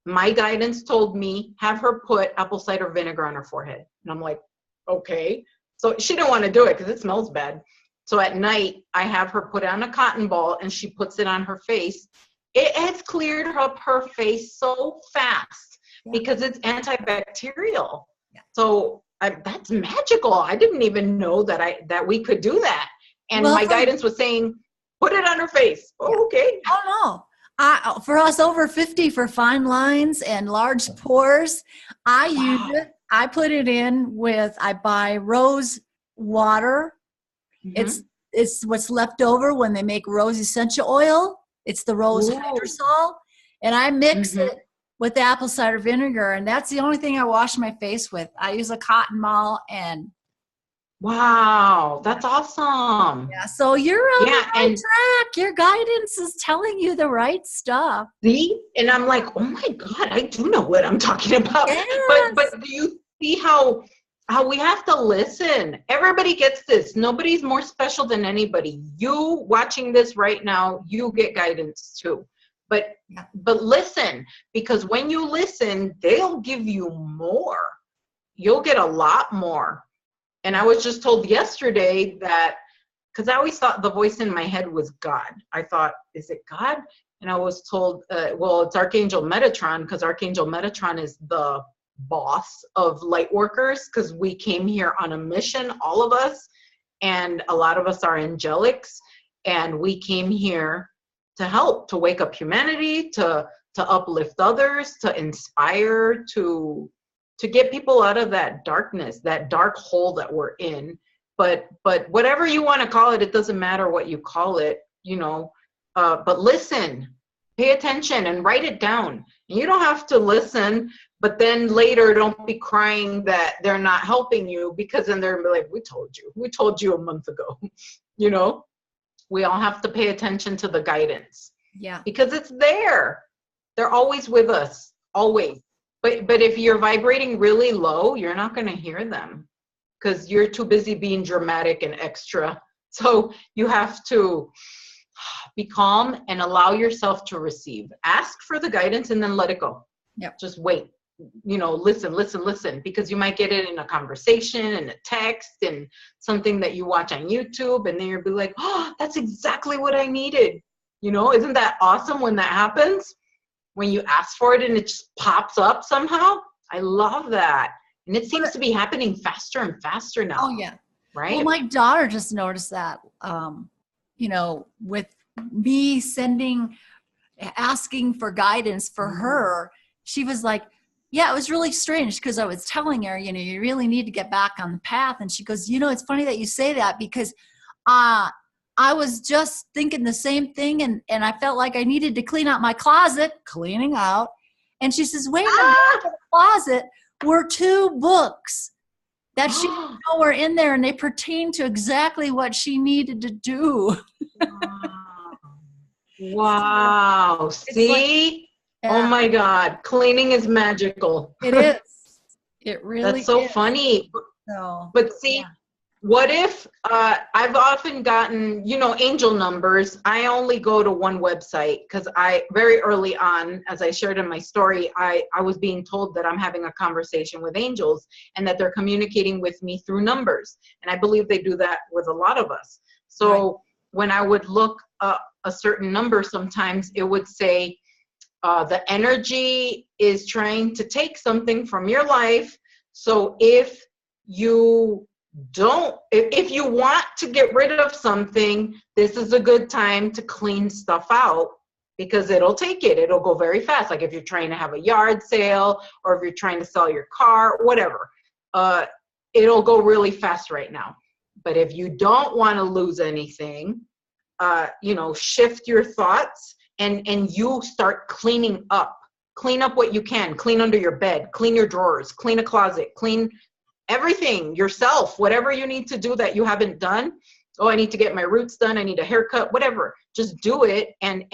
My guidance told me, have her put apple cider vinegar on her forehead. And I'm like, okay. So she didn't want to do it because it smells bad. So at night, I have her put on a cotton ball, and she puts it on her face. It has cleared up her face so fast because it's antibacterial. Yeah. So that's magical. I didn't even know that we could do that. And my guidance was saying, put it on her face. Oh, okay. Oh, no. For us over 50, for fine lines and large pores, I use it. I put it in I buy rose water. Mm-hmm. It's what's left over when they make rose essential oil. It's the rose hydrosol. And I mix it with the apple cider vinegar. And that's the only thing I wash my face with. I use a cotton ball, and Wow, that's awesome. Yeah, so you're on the Yeah, right and track. Your guidance is telling you the right stuff. see, and I'm like, oh my God, I do know what I'm talking about. But Yes. do you see how we have to listen? Everybody gets this. Nobody's more special than anybody. You watching this right now, you get guidance too. But Yeah. but listen, because when you listen, they'll give you more. You'll get a lot more. And I was just told yesterday that, because I always thought the voice in my head was God. I thought, is it God? And I was told, well, it's Archangel Metatron, because Archangel Metatron is the boss of light workers, because we came here on a mission, all of us, and a lot of us are angelics, and we came here to help, to wake up humanity, to uplift others, to inspire, to get people out of that darkness, that dark hole that we're in. But whatever you want to call it, it doesn't matter what you call it, you know. But listen, pay attention and write it down. You don't have to listen, but then later don't be crying that they're not helping you, because then they're like, we told you a month ago. You know, we all have to pay attention to the guidance. Yeah. Because it's there. They're always with us, always. But if you're vibrating really low, you're not going to hear them, because you're too busy being dramatic and extra. So you have to be calm and allow yourself to receive. Ask for the guidance and then let it go. Yep. Just wait. You know, listen, because you might get it in a conversation, in a text, and something that you watch on YouTube, and then you'll be like, oh, that's exactly what I needed. You know, isn't that awesome when that happens? When you ask for it and it just pops up somehow? I love that. And it seems to be happening faster and faster now. Oh, yeah. Right? Well, my daughter just noticed that, you know, with me asking for guidance for her, she was like, yeah, it was really strange, because I was telling her, you know, you really need to get back on the path. And she goes, you know, it's funny that you say that, because I was just thinking the same thing, and I felt like I needed to clean out my closet, cleaning out. And she says, wait, in the back of the closet were 2 books that she didn't know were in there, and they pertain to exactly what she needed to do. Wow. See? Like, yeah. Oh my God. Cleaning is magical. It is. It really That's so is. funny. So, But see, yeah. What if I've often gotten, you know, angel numbers. I only go to one website, because I very early on, as I shared in my story, I was being told that I'm having a conversation with angels and that they're communicating with me through numbers. And I believe they do that with a lot of us. So when I would look up a certain number, sometimes it would say the energy is trying to take something from your life. So if you want to get rid of something, this is a good time to clean stuff out, because it'll go very fast. Like if you're trying to have a yard sale, or if you're trying to sell your car, whatever, it'll go really fast right now. But if you don't want to lose anything, you know, shift your thoughts and you start cleaning up. Clean up what you can. Clean under your bed, clean your drawers, clean a closet, clean everything yourself, whatever you need to do that you haven't done. Oh, I need to get my roots done, I need a haircut, whatever. Just do it. And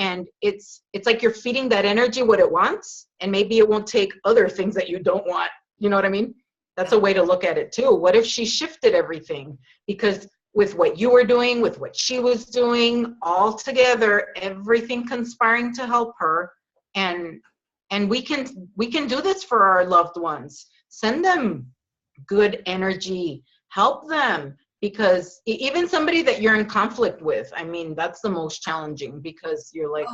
it's like you're feeding that energy what it wants, and maybe it won't take other things that you don't want. You know what I mean? That's a way to look at it too. What if she shifted everything? Because with what you were doing, with what she was doing, all together, everything conspiring to help her. And we can do this for our loved ones. Send them good energy, help them, because even somebody that you're in conflict with, I mean, that's the most challenging, because you're like,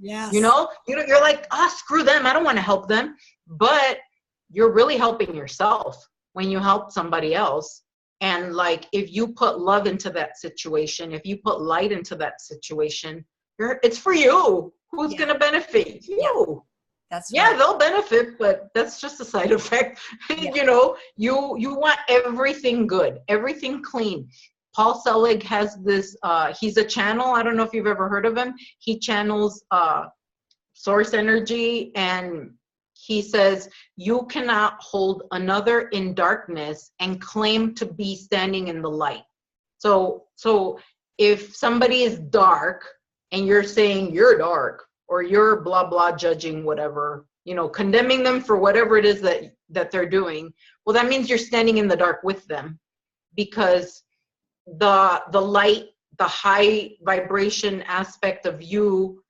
yes, you know, you're like, screw them, I don't want to help them. But you're really helping yourself when you help somebody else. And like, if you put love into that situation, if you put light into that situation, it's for you. Who's going to benefit? You. That's right. They'll benefit, but that's just a side effect. You know, you want everything good, everything clean. Paul Selig has this, he's a channel. I don't know if you've ever heard of him. He channels source energy, and he says, you cannot hold another in darkness and claim to be standing in the light. So if somebody is dark and you're saying you're dark, or you're blah, blah, judging whatever, you know, condemning them for whatever it is that they're doing, well, that means you're standing in the dark with them, because the light, the high vibration aspect of you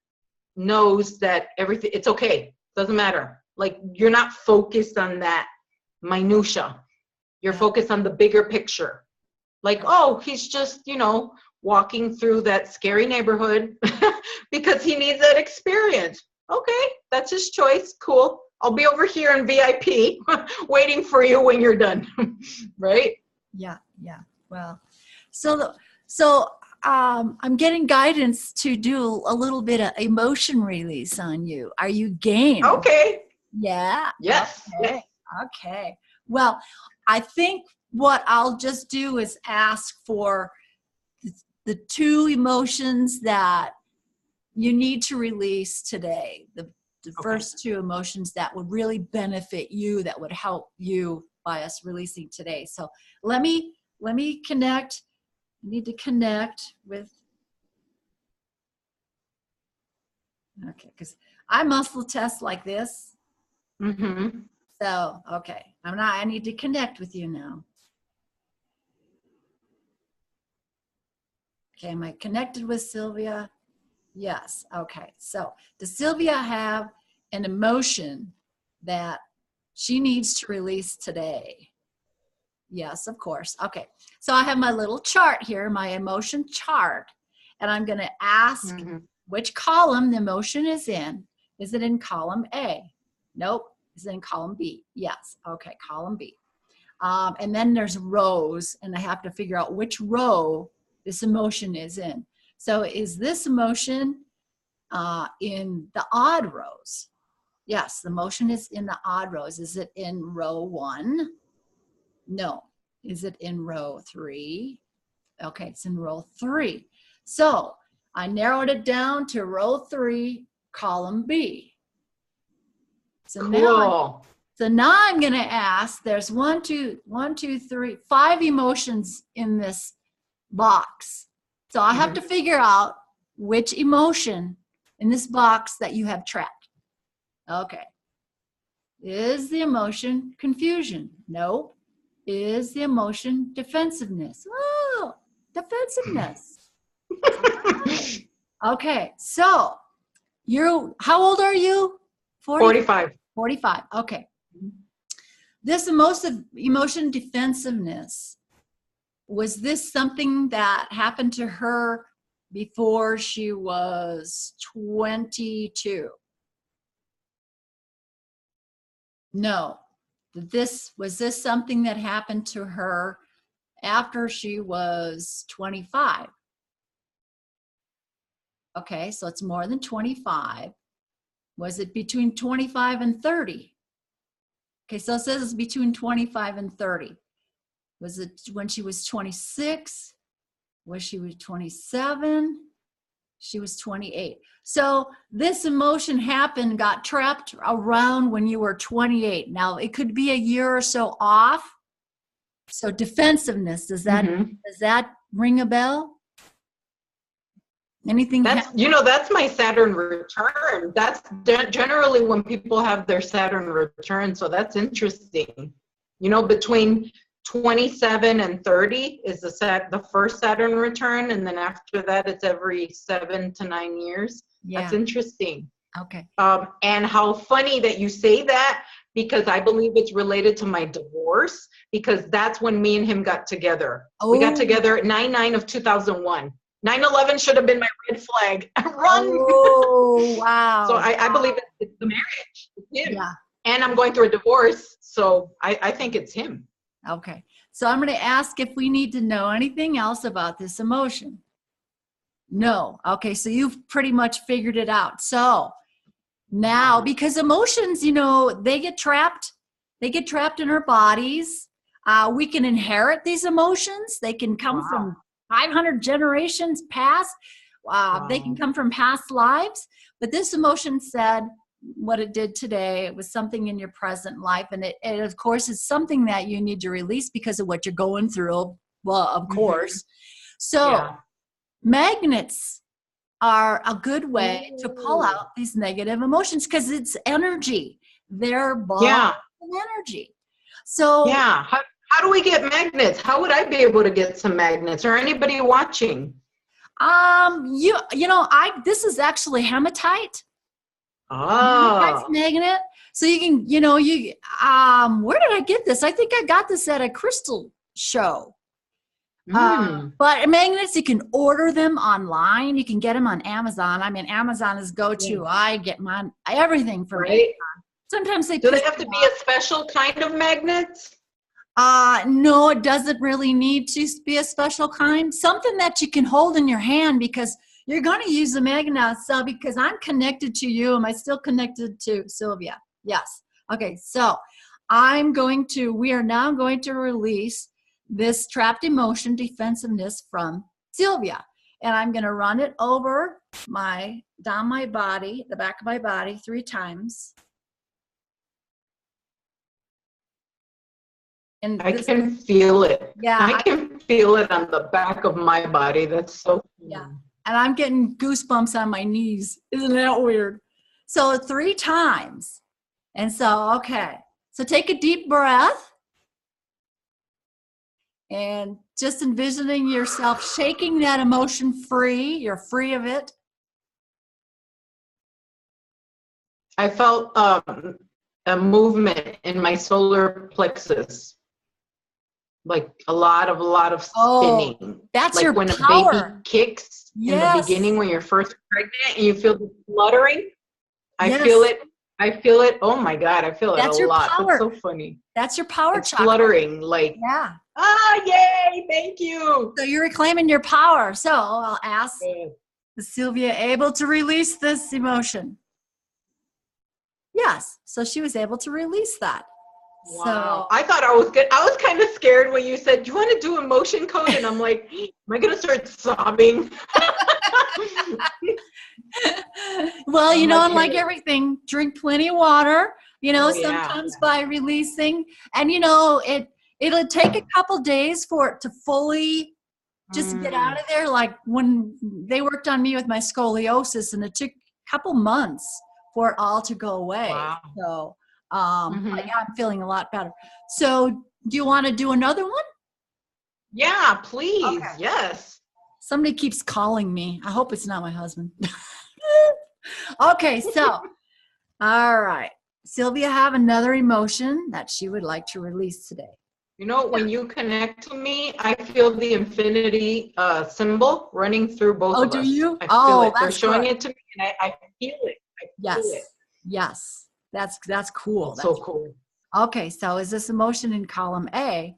knows that everything, it's okay, doesn't matter. Like, you're not focused on that minutia. You're focused on the bigger picture. Like, oh, he's just, you know, walking through that scary neighborhood because he needs that experience. Okay, that's his choice. Cool. I'll be over here in VIP waiting for you when you're done. Right? Yeah. Well, so I'm getting guidance to do a little bit of emotion release on you. Are you game? Okay. Yeah. Yes. Okay. Okay. Well, I think what I'll just do is ask for the two emotions that you need to release today. The first two emotions that would really benefit you, that would help you by us releasing today. So let me connect. I need to connect with, okay, because I muscle test like this. Mm-hmm. So, okay, I need to connect with you now. Okay, am I connected with Sylvia? Yes, okay. So does Sylvia have an emotion that she needs to release today? Yes, of course. Okay, so I have my little chart here, my emotion chart, and I'm going to ask which column the emotion is in. Is it in column A? Nope. Is it in column B? Yes. Okay, column B. And then there's rows, and I have to figure out which row this emotion is in. So is this emotion in the odd rows? Yes, the emotion is in the odd rows. Is it in row 1? No. Is it in row 3? Okay, it's in row 3. So I narrowed it down to row 3, column B. So cool. Now I'm going to ask, there's 5 emotions in this box. So I have to figure out which emotion in this box that you have trapped. Okay. Is the emotion confusion? No. Is the emotion defensiveness? Oh, defensiveness. Okay. So how old are you? 45. 45. Okay. This emotion defensiveness, was this something that happened to her before she was 22? No. Was this something that happened to her after she was 25? Okay, so it's more than 25. Was it between 25 and 30? Okay, so it says it's between 25 and 30. Was it when she was 26? Was she 27? She was 28. So this emotion got trapped around when you were 28. Now it could be a year or so off. So defensiveness, does that ring a bell? Anything? That's my Saturn return. That's generally when people have their Saturn return. So that's interesting. Between 27 and 30 is the first Saturn return, and then after that it's every 7 to 9 years. Yeah. That's interesting. Okay. And how funny that you say that, because I believe it's related to my divorce, because that's when me and him got together. Oh. We got together at 9/9 of 2001. 9/11 should have been my red flag. Run! Oh, wow. So I believe it's the marriage. It's him. Yeah. And I'm going through a divorce, so I think it's him. Okay. So I'm going to ask if we need to know anything else about this emotion. No. Okay. So you've pretty much figured it out. So now, because emotions, they get trapped. They get trapped in our bodies. We can inherit these emotions. They can come from 500 generations past. They can come from past lives. But this emotion said, what it did today. It was something in your present life. And it of course, is something that you need to release because of what you're going through. Well, of course. So magnets are a good way to pull out these negative emotions because it's energy. They're ball energy. So how do we get magnets? How would I be able to get some magnets, or anybody watching? This is actually hematite. Oh, magnet. So you can, where did I get this? I think I got this at a crystal show. But magnets, you can order them online. You can get them on Amazon. I mean, Amazon is go-to. I get everything from Amazon. Sometimes do they have to be a special kind of magnets? No, it doesn't really need to be a special kind. Something that you can hold in your hand, because you're going to use the magnet. So because I'm connected to you, am I still connected to Sylvia? Yes. Okay. So we are now going to release this trapped emotion, defensiveness, from Sylvia. And I'm going to run it over down my body, the back of my body 3 times. And I can feel it. Yeah. I can feel it on the back of my body. That's so cool. Yeah. And I'm getting goosebumps on my knees. Isn't that weird? So 3 times. And so, okay. So take a deep breath. And just envisioning yourself shaking that emotion free. You're free of it. I felt a movement in my solar plexus. Like a lot of spinning. Oh, that's like your when power. A baby kicks in the beginning when you're first pregnant and you feel the fluttering. I feel it. Oh my God, I feel it a lot. Power. That's so funny. That's your power chakra. Fluttering, like, yay, thank you. So you're reclaiming your power. So I'll ask, is Sylvia able to release this emotion? Yes. So she was able to release that. Wow. So I thought I was good. I was kind of scared when you said, do you want to do emotion code? And I'm like, am I going to start sobbing? Well, like everything, drink plenty of water, sometimes by releasing. And, it'll take a couple days for it to fully just get out of there. Like when they worked on me with my scoliosis, and it took a couple months for it all to go away. Wow. So I'm feeling a lot better. So do you want to do another one? Yeah, please. Okay. Yes. Somebody keeps calling me. I hope it's not my husband. Okay, so, all right. Sylvia have another emotion that she would like to release today. When you connect to me, I feel the infinity symbol running through both of us. Oh, do you? I feel it. They're showing it to me, and I feel it. Yes. That's cool. That's so cool. Okay, so is this emotion in column A?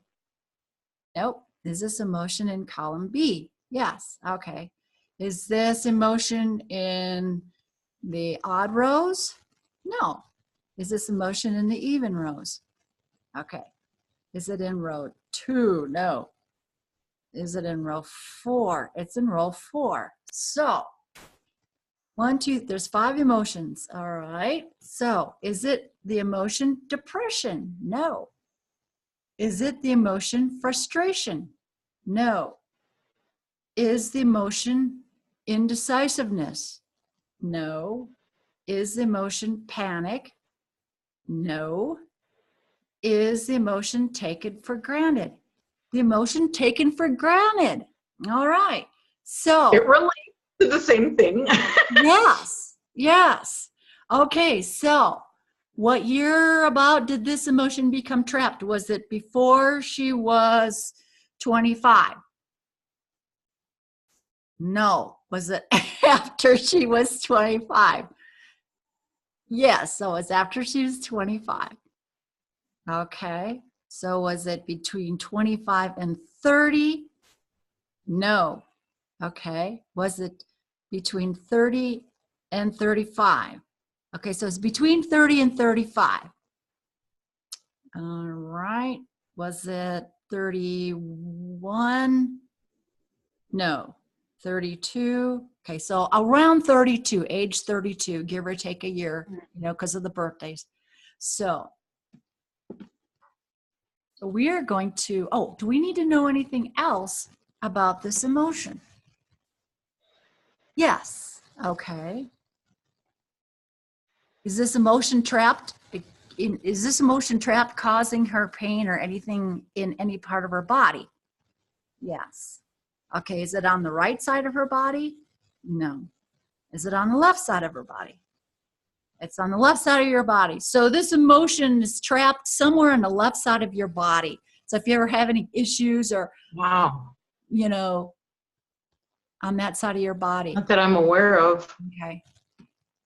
Nope. Is this emotion in column B? Yes. Okay. Is this emotion in the odd rows? No. Is this emotion in the even rows? Okay. Is it in row 2? No. Is it in row 4? It's in row 4. So 1, 2, there's 5 emotions. All right. So is it the emotion depression? No. Is it the emotion frustration? No. Is the emotion indecisiveness? No. Is the emotion panic? No. Is the emotion taken for granted? The emotion taken for granted. All right. So it relates to the same thing. Yes. Okay. So what year about did this emotion become trapped? Was it before she was 25? No. Was it after she was 25? Yes. So it's after she was 25. Okay. So was it between 25 and 30? No. Okay. Was it between 30 and 35? Okay. So it's between 30 and 35. All right. Was it 31? No. 32. Okay, so around 32, age 32, give or take a year, because of the birthdays. So we are going to, do we need to know anything else about this emotion? Yes. Okay. Is this emotion trapped? Is this emotion trapped causing her pain or anything in any part of her body? Yes. Okay, is it on the right side of her body? No. Is it on the left side of her body? It's on the left side of your body. So this emotion is trapped somewhere on the left side of your body. So if you ever have any issues or, Wow. On that side of your body. Not that I'm aware of. Okay.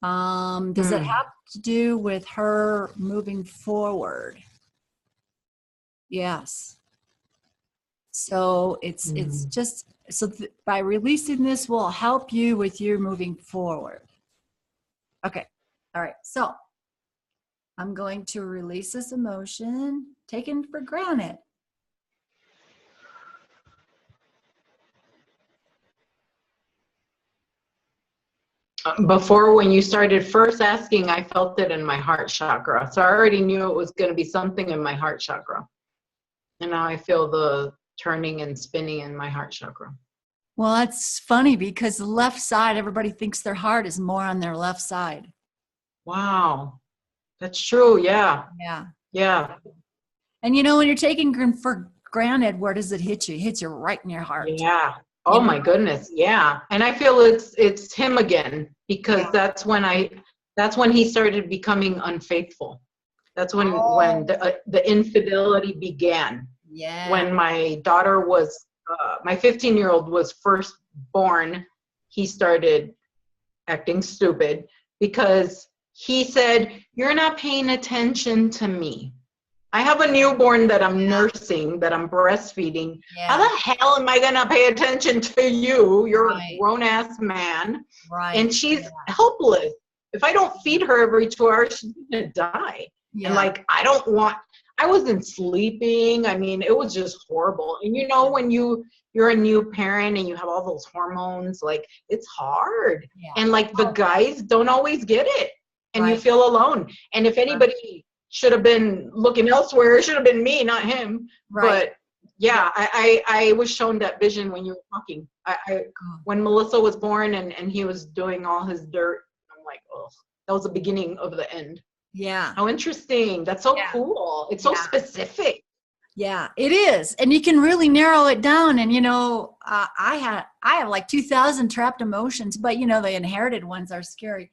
Does it have to do with her moving forward? Yes. So it's just, by releasing this will help you with you moving forward. Okay. All right. So I'm going to release this emotion taken for granted. Before, when you started first asking, I felt it in my heart chakra. So I already knew it was going to be something in my heart chakra. And now I feel the turning and spinning in my heart chakra. Well, that's funny because the left side, everybody thinks their heart is more on their left side. Wow. That's true. Yeah. Yeah. Yeah. And when you're taking for granted, where does it hit you? It hits you right in your heart. Yeah. Oh my goodness. Yeah. And I feel it's him again, because that's when he started becoming unfaithful. That's when the infidelity began. Yeah. When my daughter was, my 15-year-old was first born, he started acting stupid because he said, "You're not paying attention to me. I have a newborn that I'm nursing, that I'm breastfeeding. Yeah. How the hell am I going to pay attention to you? You're a grown-ass man. Right. And she's helpless. If I don't feed her every 2 hours, she's going to die." Yeah. And I wasn't sleeping. I mean, it was just horrible. And when you're a new parent and you have all those hormones, it's hard. Yeah. And the guys don't always get it. And you feel alone. And if anybody should have been looking elsewhere, it should have been me, not him. Right. But yeah, I was shown that vision when you were talking. When Melissa was born and he was doing all his dirt, I'm like, oh, that was the beginning of the end. Yeah. How interesting. That's so cool. It's so specific. Yeah, it is. And you can really narrow it down. And, I have like 2,000 trapped emotions, but the inherited ones are scary.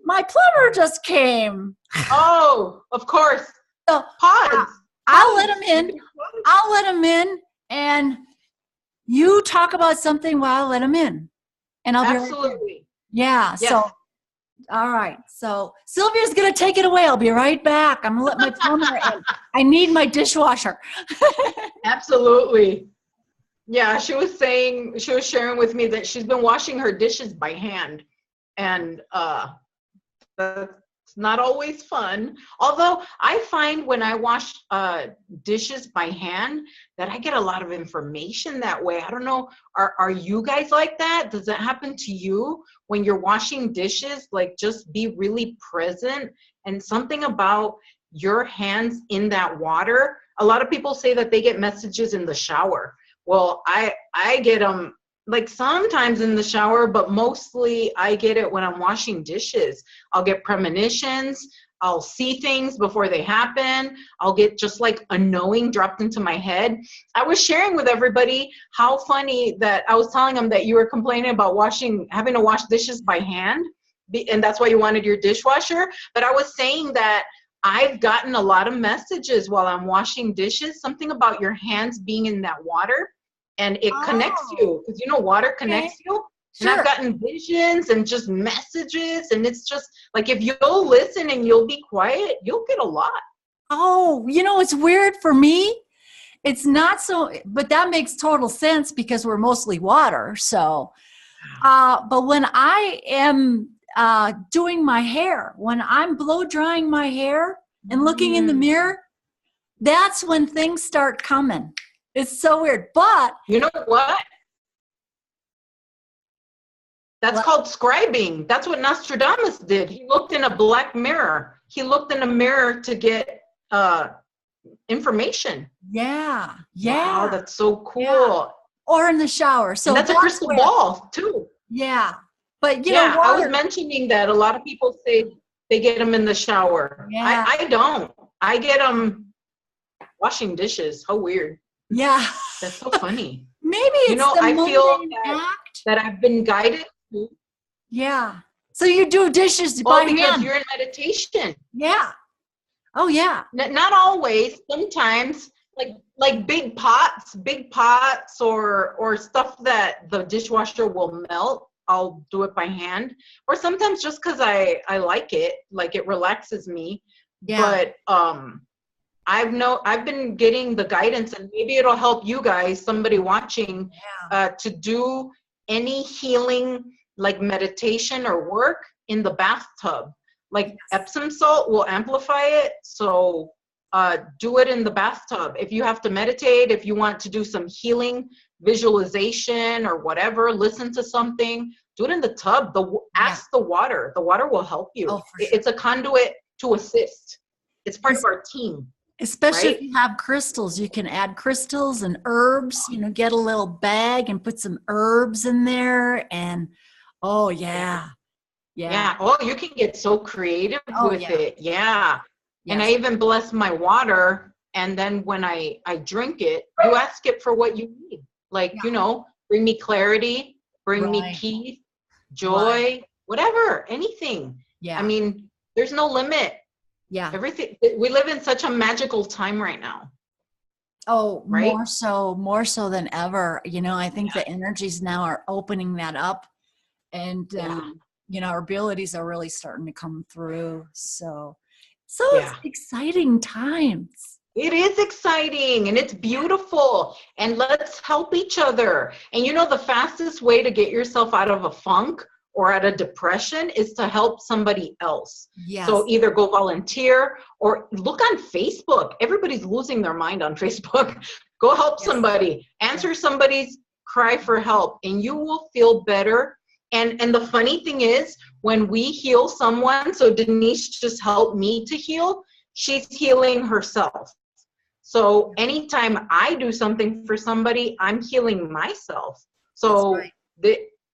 My plumber just came. Oh, of course. So pause. I'll let him in. I'll let him in. And you talk about something while I let him in. And I'll be absolutely. Yeah. Yes. So, all right. So Sylvia's going to take it away. I'll be right back. I'm going to let my plumber in. I need my dishwasher. Absolutely. Yeah. She was sharing with me that she's been washing her dishes by hand. And, that's not always fun. Although I find when I wash dishes by hand that I get a lot of information that way. I don't know. Are you guys like that? Does that happen to you when you're washing dishes? Just be really present, and something about your hands in that water. A lot of people say that they get messages in the shower. Well, I get them sometimes in the shower, but mostly I get it when I'm washing dishes. I'll get premonitions. I'll see things before they happen. I'll get just a knowing dropped into my head. I was sharing with everybody how funny that I was telling them that you were complaining about having to wash dishes by hand, and that's why you wanted your dishwasher. But I was saying that I've gotten a lot of messages while I'm washing dishes, something about your hands being in that water. And it connects you, because water connects you. Sure. And I've gotten visions and just messages, and it's just if you'll listen and you'll be quiet, you'll get a lot. Oh, it's weird for me. It's not so, but that makes total sense because we're mostly water. So, but when I am doing my hair, when I'm blow drying my hair and looking in the mirror, that's when things start coming. It's so weird, but you know what? That's called scribing. That's what Nostradamus did. He looked in a black mirror. He looked in a mirror to get information. Yeah. Wow, that's so cool. Yeah. Or in the shower. So and that's a crystal ball too. Yeah. But yeah, I was mentioning that a lot of people say they get them in the shower. Yeah. I don't. I get them washing dishes. How weird. Yeah. That's so funny. Maybe it's I feel that I've been guided to. Yeah. So you do dishes by hand. Because you're in meditation. Yeah. Oh yeah. Not always. Sometimes, like big pots or stuff that the dishwasher will melt, I'll do it by hand. Or sometimes just because I like it, like it relaxes me. Yeah. But I've been getting the guidance, and maybe it'll help you guys, somebody watching, to do any healing, like meditation or work in the bathtub. Like Epsom salt will amplify it. So do it in the bathtub. If you have to meditate, if you want to do some healing visualization or whatever, listen to something, do it in the tub. Ask the water. The water will help you. Oh, for sure. It's a conduit to assist. It's part of our team. Especially if you have crystals, you can add crystals and herbs, get a little bag and put some herbs in there. And oh yeah. Oh, you can get so creative with it. Yeah. Yes. And I even bless my water. And then when I drink it, you ask it for what you need. Like, bring me clarity, bring me peace, joy, whatever, anything. Yeah. I mean, there's no limit. Yeah. Everything. We live in such a magical time right now. Oh, right? More so than ever. I think the energies now are opening that up, and our abilities are really starting to come through. So it's exciting times. It is exciting and it's beautiful, and let's help each other. And the fastest way to get yourself out of a funk or out of depression is to help somebody else. Yes. So either go volunteer or look on Facebook. Everybody's losing their mind on Facebook. Go help somebody, answer somebody's cry for help, and you will feel better. And the funny thing is, when we heal someone, so Denice just helped me to heal, she's healing herself. So anytime I do something for somebody, I'm healing myself. So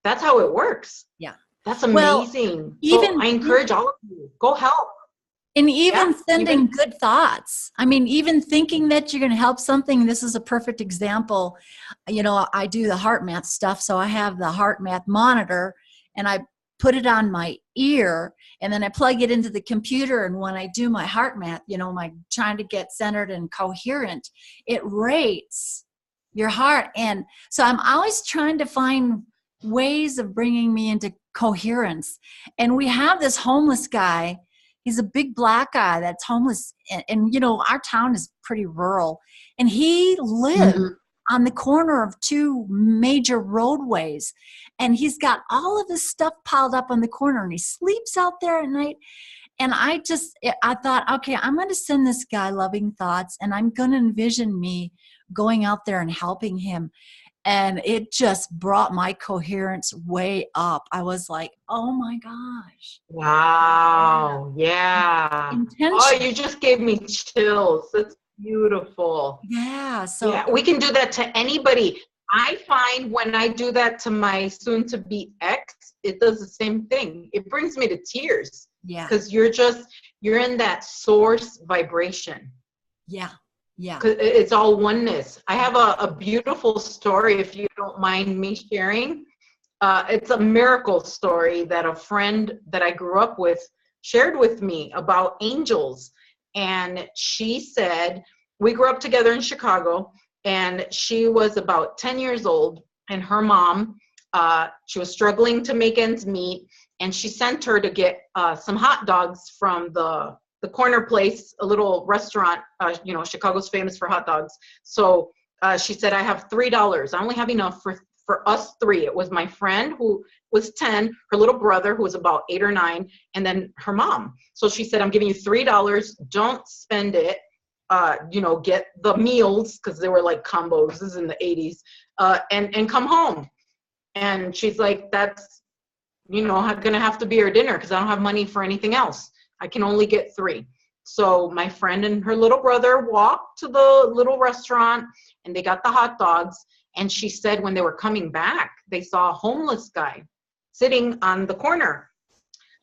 that's how it works. Yeah. That's amazing. Well, I encourage all of you, go help. And even sending good thoughts. I mean, even thinking that you're going to help something. This is a perfect example. I do the heart math stuff. So I have the heart math monitor and I put it on my ear and then I plug it into the computer. And when I do my heart math, my trying to get centered and coherent, it rates your heart. And so I'm always trying to find ways of bringing me into coherence. And we have this homeless guy. He's a big black guy that's homeless. And our town is pretty rural. And he lived on the corner of two major roadways. And he's got all of his stuff piled up on the corner. And he sleeps out there at night. And I thought, okay, I'm going to send this guy loving thoughts. And I'm going to envision me going out there and helping him. And it just brought my coherence way up. I was like, oh my gosh. Wow. Yeah. Oh, you just gave me chills. That's beautiful. Yeah. So we can do that to anybody. I find when I do that to my soon-to-be ex, it does the same thing. It brings me to tears. Yeah. Because you're in that source vibration. Yeah. Yeah. It's all oneness. I have a beautiful story, if you don't mind me sharing. It's a miracle story that a friend that I grew up with shared with me about angels. And she said, we grew up together in Chicago, and she was about 10 years old, and her mom, she was struggling to make ends meet, and she sent her to get some hot dogs from the corner place, a little restaurant, Chicago's famous for hot dogs. So she said, I have $3. I only have enough for us three. It was my friend who was 10, her little brother who was about 8 or 9, and then her mom. So she said, I'm giving you $3. Don't spend it. Get the meals, because they were like combos. This is in the 80s, and come home. And she's like, that's going to have to be our dinner because I don't have money for anything else. I can only get 3. So my friend and her little brother walked to the little restaurant and they got the hot dogs. And she said when they were coming back, they saw a homeless guy sitting on the corner.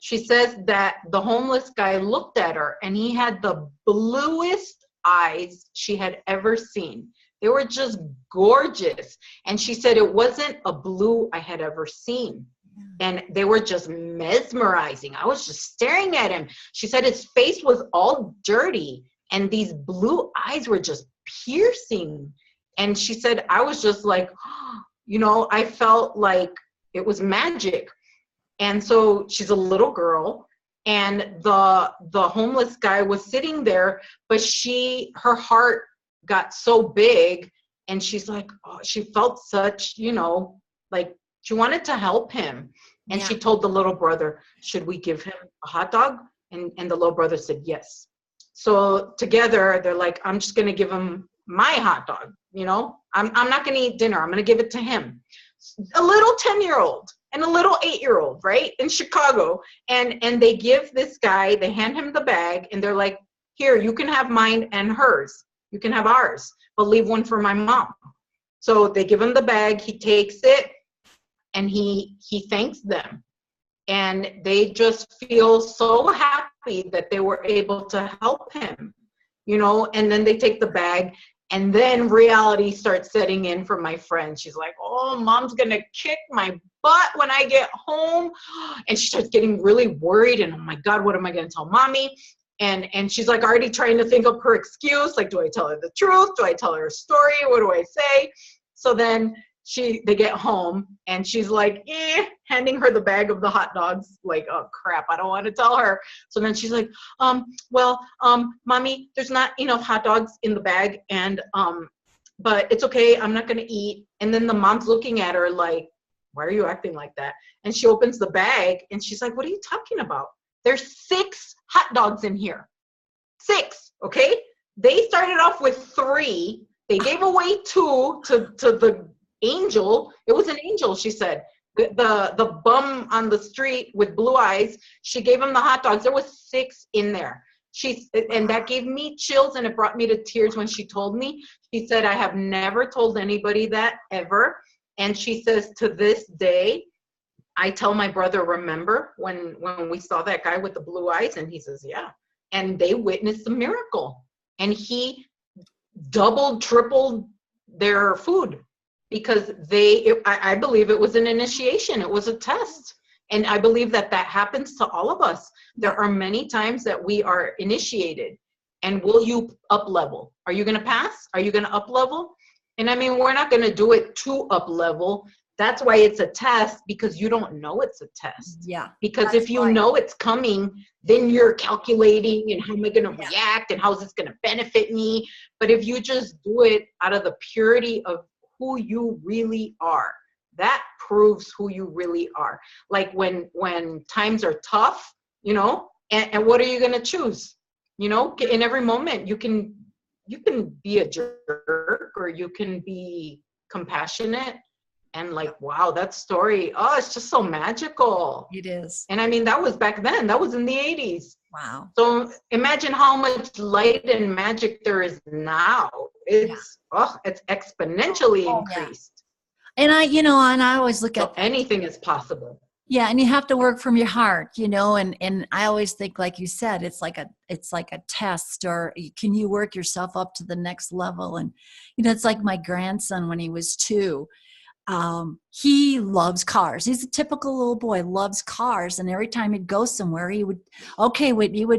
She says that the homeless guy looked at her and he had the bluest eyes she had ever seen. They were just gorgeous. And she said it wasn't a blue I had ever seen. And they were just mesmerizing. I was just staring at him. She said his face was all dirty and these blue eyes were just piercing. And she said, I was just like, I felt like it was magic. And so she's a little girl and the homeless guy was sitting there, but her heart got so big and she's like, she felt such, like she wanted to help him. And she told the little brother, should we give him a hot dog? And the little brother said, yes. So together they're like, I'm just going to give him my hot dog. I'm not going to eat dinner. I'm going to give it to him. A little 10-year-old and a little 8-year-old, right? In Chicago. And they give this guy, they hand him the bag and they're like, here, you can have mine and hers. You can have ours, but leave one for my mom. So they give him the bag. He takes it. And he thanks them. And they just feel so happy that they were able to help him, and then they take the bag and then reality starts setting in for my friend. She's like, oh, mom's going to kick my butt when I get home. And she starts getting really worried and, oh my God, what am I going to tell mommy? And she's like already trying to think of her excuse. Like, do I tell her the truth? Do I tell her a story? What do I say? So then they get home and she's like, handing her the bag of the hot dogs, like, oh crap, I don't want to tell her. So then she's like, mommy, there's not enough hot dogs in the bag. And, but it's okay. I'm not going to eat. And then the mom's looking at her like, why are you acting like that? And she opens the bag and she's like, what are you talking about? There's 6 hot dogs in here. 6. Okay. They started off with 3. They gave away 2 to the angel. It was an angel, she said. The bum on the street with blue eyes, she gave him the hot dogs. There was 6 in there. And that gave me chills and it brought me to tears when she told me. She said, I have never told anybody that ever. And she says, to this day, I tell my brother, remember when we saw that guy with the blue eyes? And he says, yeah. And they witnessed the miracle. And he doubled, tripled their food. Because I believe it was an initiation. It was a test. And I believe that happens to all of us. There are many times that we are initiated. And will you up level? Are you going to pass? Are you going to up level? And I mean, we're not going to do it to up level. That's why it's a test, because you don't know it's a test. Yeah. Because if you know it's coming, then you're calculating and how am I going to react and how is this going to benefit me? But if you just do it out of the purity of who you really are, that proves who you really are. Like when times are tough, and what are you going to choose? In every moment you can be a jerk or you can be compassionate. And like, wow, that story, it's just so magical. It is. And I mean, that was back then. That was in the 80s. Wow. So imagine how much light and magic there is now. It's exponentially increased. Yeah. And I always look at anything is possible. Yeah, and you have to work from your heart, and I always think, like you said, it's like a test, or can you work yourself up to the next level? And it's like my grandson when he was 2. He loves cars. He's a typical little boy, loves cars. And every time he'd go somewhere, he would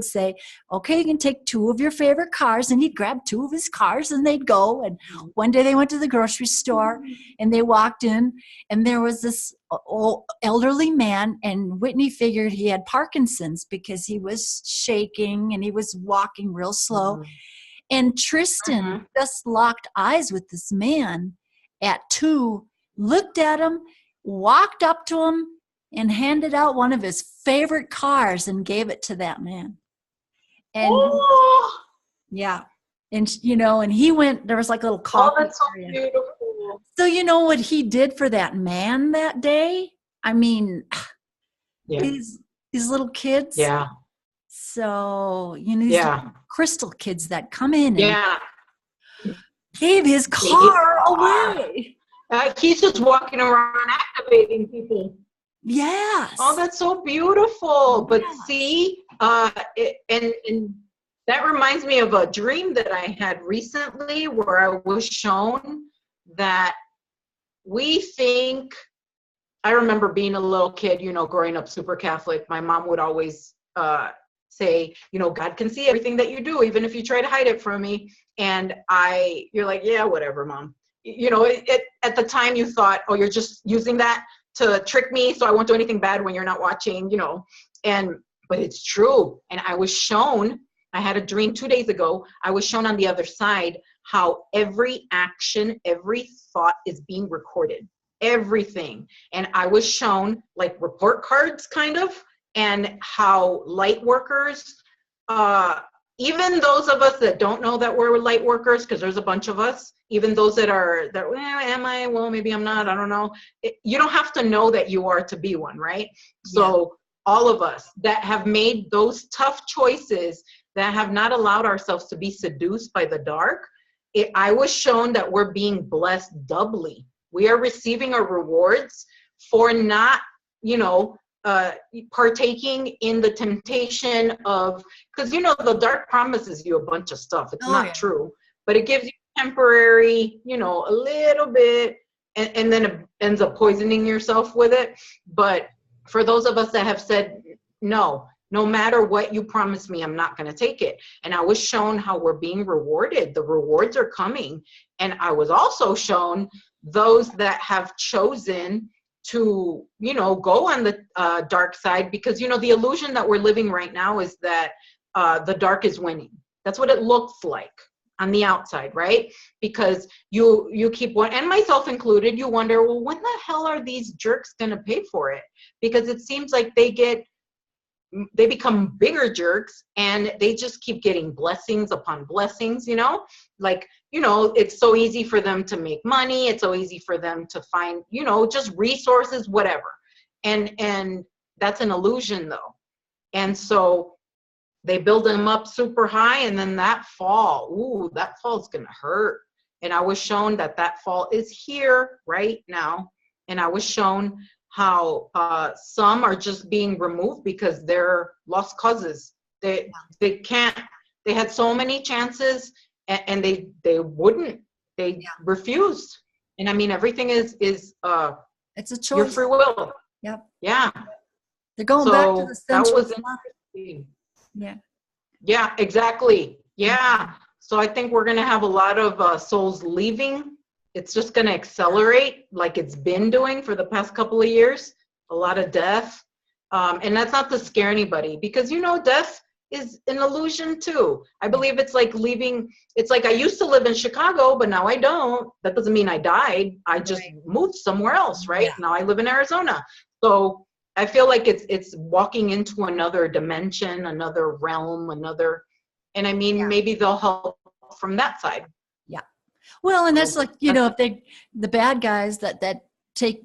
say, okay, you can take 2 of your favorite cars. And he'd grab 2 of his cars and they'd go. And one day they went to the grocery store and they walked in and there was this old elderly man, and Whitney figured he had Parkinson's because he was shaking and he was walking real slow. Mm-hmm. And Tristan just locked eyes with this man at 2, looked at him, walked up to him, and handed out one of his favorite cars and gave it to that man. And yeah. And, and he went, there was like a little coffee. Oh, that's so beautiful. So what he did for that man that day? I mean, these little kids. Yeah. So, these little crystal kids that come in and gave his car away. He's just walking around activating people. Yes. Oh, that's so beautiful. But see, and that reminds me of a dream that I had recently where I was shown that I remember being a little kid, growing up super Catholic. My mom would always say, God can see everything that you do, even if you try to hide it from me. And you're like, yeah, whatever, Mom. At the time you thought, oh, you're just using that to trick me so I won't do anything bad when you're not watching, but it's true. And I was shown, I had a dream 2 days ago, I was shown on the other side how every action, every thought is being recorded, everything. And I was shown like report cards kind of, and how light workers, even those of us that don't know that we're light workers, because there's a bunch of us, even those that am I? Well, maybe I'm not, I don't know. You don't have to know that you are to be one, right? So all of us that have made those tough choices, that have not allowed ourselves to be seduced by the dark, I was shown that we're being blessed doubly. We are receiving our rewards for not, partaking in the temptation of, because the dark promises you a bunch of stuff. It's not true, but it gives you temporary, a little bit, and then it ends up poisoning yourself with it. But for those of us that have said, no matter what you promise me, I'm not going to take it. And I was shown how we're being rewarded. The rewards are coming. And I was also shown those that have chosen to, go on the dark side, because, the illusion that we're living right now is that the dark is winning. That's what it looks like on the outside, right? Because you keep one, and myself included, you wonder, well, when the hell are these jerks going to pay for it? Because it seems like they become bigger jerks, and they just keep getting blessings upon blessings, it's so easy for them to make money. It's so easy for them to find, just resources, whatever. And that's an illusion though. And so they build them up super high, and then that fall is going to hurt. And I was shown that fall is here right now. And I was shown how some are just being removed because they're lost causes. They had so many chances, and they refused. And I mean, everything is it's a choice. Your free will. Yep. Yeah. They're going back to the central. That was interesting. Yeah, exactly. Yeah. So I think we're going to have a lot of souls leaving. It's just going to accelerate like it's been doing for the past couple of years. A lot of death. And that's not to scare anybody, because, death is an illusion too. I believe it's like leaving. It's like I used to live in Chicago, but now I don't. That doesn't mean I died. I just moved somewhere else, right? Yeah. Now I live in Arizona. So I feel like it's walking into another dimension, another realm, and I mean, maybe they'll help from that side. Yeah. Well, and that's like, if the bad guys that take,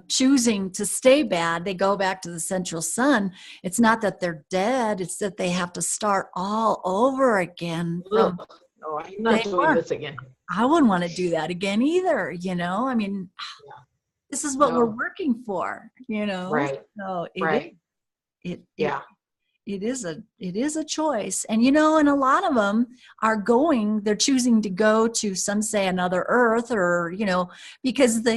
choosing to stay bad, they go back to the central sun. It's not that they're dead. It's that they have to start all over again. No, I'm not doing this again. I wouldn't want to do that again either. I mean, this is what we're working for, Right. So it is a choice. And, and a lot of them they're choosing to go to, some say, another Earth, or, because the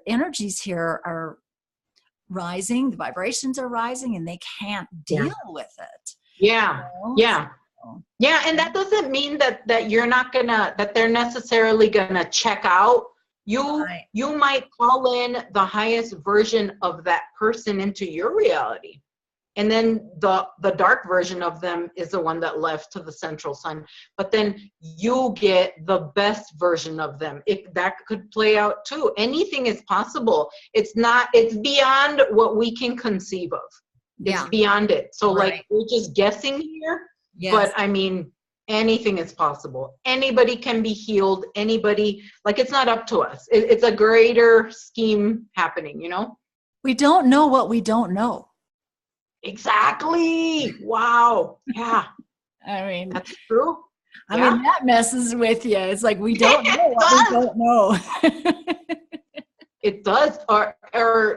energies here are rising, the vibrations are rising, and they can't deal with it. Yeah. Yeah. Yeah. And that doesn't mean that you're not that they're necessarily gonna check out. You might call in the highest version of that person into your reality. And then the dark version of them is the one that left to the central sun. But then you get the best version of them. That could play out too. Anything is possible. It's beyond what we can conceive of. It's beyond it. So like, we're just guessing here. Yes. But I mean, anything is possible. Anybody can be healed. Anybody, like, it's not up to us. It's a greater scheme happening, We don't know what we don't know. Exactly. Wow. Yeah. I mean, that's true. I mean, that messes with you. It's like we don't know It what we don't know. It does, or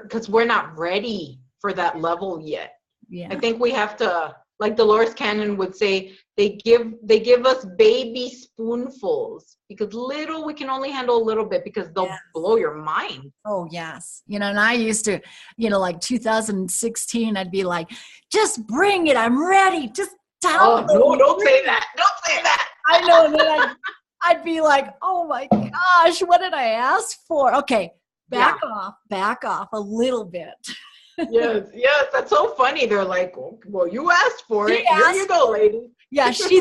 because we're not ready for that level yet. Yeah. I think we have to, like Dolores Cannon would say, they give us baby spoonfuls because little, we can only handle a little bit because they'll blow your mind. Oh, yes. You know, and I used to, you know, like 2016, I'd be like, just bring it. I'm ready. Just tell me. No, don't say that. Don't say that. I know. And then I'd be like, oh my gosh, what did I ask for? Okay, back off a little bit. Yes, that's so funny. They're like, well, you asked for it. Here you go, lady. Yeah, she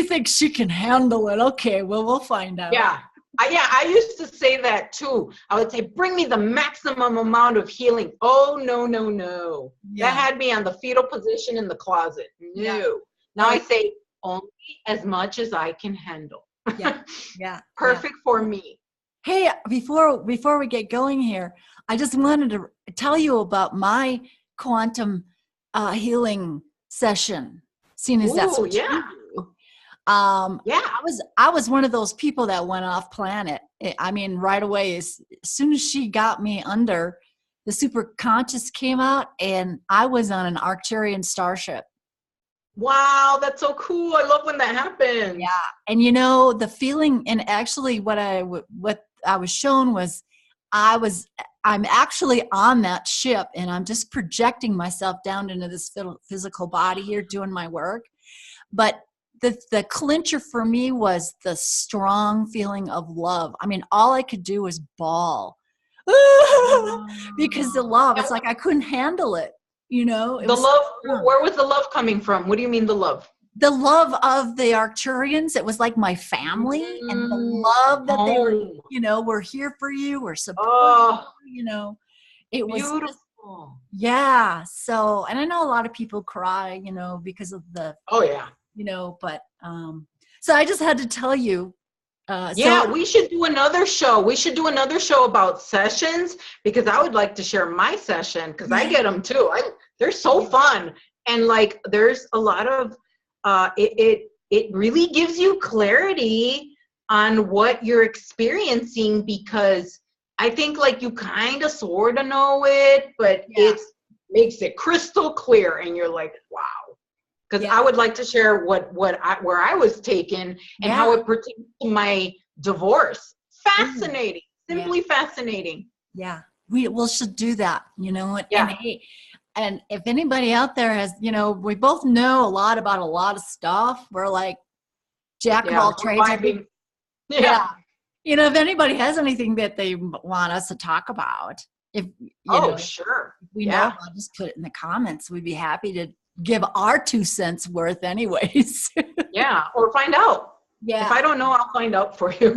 thinks she can handle it. Okay, well, we'll find out. Yeah. I used to say that too. I would say, bring me the maximum amount of healing. Oh, no. Yeah. That had me on the fetal position in the closet. No. Yeah. Now I say, only as much as I can handle. Yeah. Perfect for me. Hey, before we get going here, I just wanted to tell you about my quantum healing session. Seeing as that's what you do. I was one of those people that went off planet. I mean, right away, as soon as she got me under, the super conscious came out, and I was on an Arcturian starship. Wow, that's so cool. I love when that happens. Yeah, and you know the feeling, and actually, what I was shown was, I'm actually on that ship, and I'm just projecting myself down into this physical body here, doing my work, but the clincher for me was the strong feeling of love. I mean, all I could do was bawl because the love, it's like I couldn't handle it, you know. The love, where was the love coming from? What do you mean the love? The love of the Arcturians. It was like my family, and the love that they were, you know, we're here for you, we're supporting you, you know. It was beautiful. Yeah. So, and I know a lot of people cry, you know, because of the you know, but so I just had to tell you. We should do another show. We should do another show about sessions, because I would like to share my session, because I get them too. They're so fun, and like there's a lot of it really gives you clarity on what you're experiencing, because I think like you kind of sort of know it, but it makes it crystal clear, and you're like, wow. Because I would like to share where I was taken and how it pertains to my divorce. Fascinating, simply fascinating. Yeah, we should do that, you know. And if anybody out there has, you know, we both know a lot about a lot of stuff. We're like jack of all trades. You know, if anybody has anything that they want us to talk about, if you know, sure, we know, I'll just put it in the comments. We'd be happy to give our 2 cents worth anyways. Or find out. If I don't know, I'll find out for you.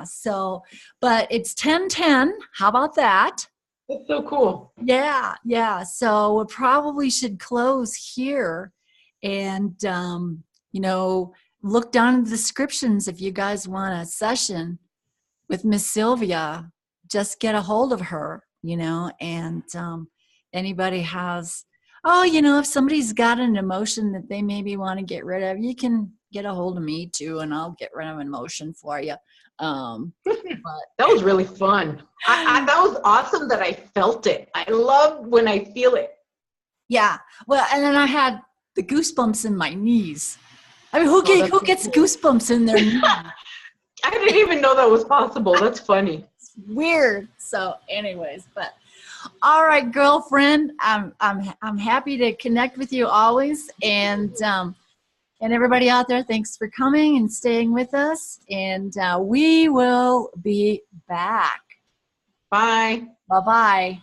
So, but it's 10:10. How about that? That's so cool. Yeah. So we probably should close here, and you know, look down in the descriptions if you guys want a session with Miss Sylvia. Just get a hold of her, you know, and anybody has, you know, if somebody's got an emotion that they maybe want to get rid of, you can get a hold of me too, and I'll get rid of an emotion for you. But that was really fun. That was awesome that I felt it. I love when I feel it. Yeah. Well, and then I had the goosebumps in my knees. I mean, who gets goosebumps in their knees? I didn't even know that was possible. That's funny. It's weird. So anyways, but all right, girlfriend, I'm happy to connect with you always, and everybody out there, thanks for coming and staying with us, and we will be back. Bye. Bye-bye.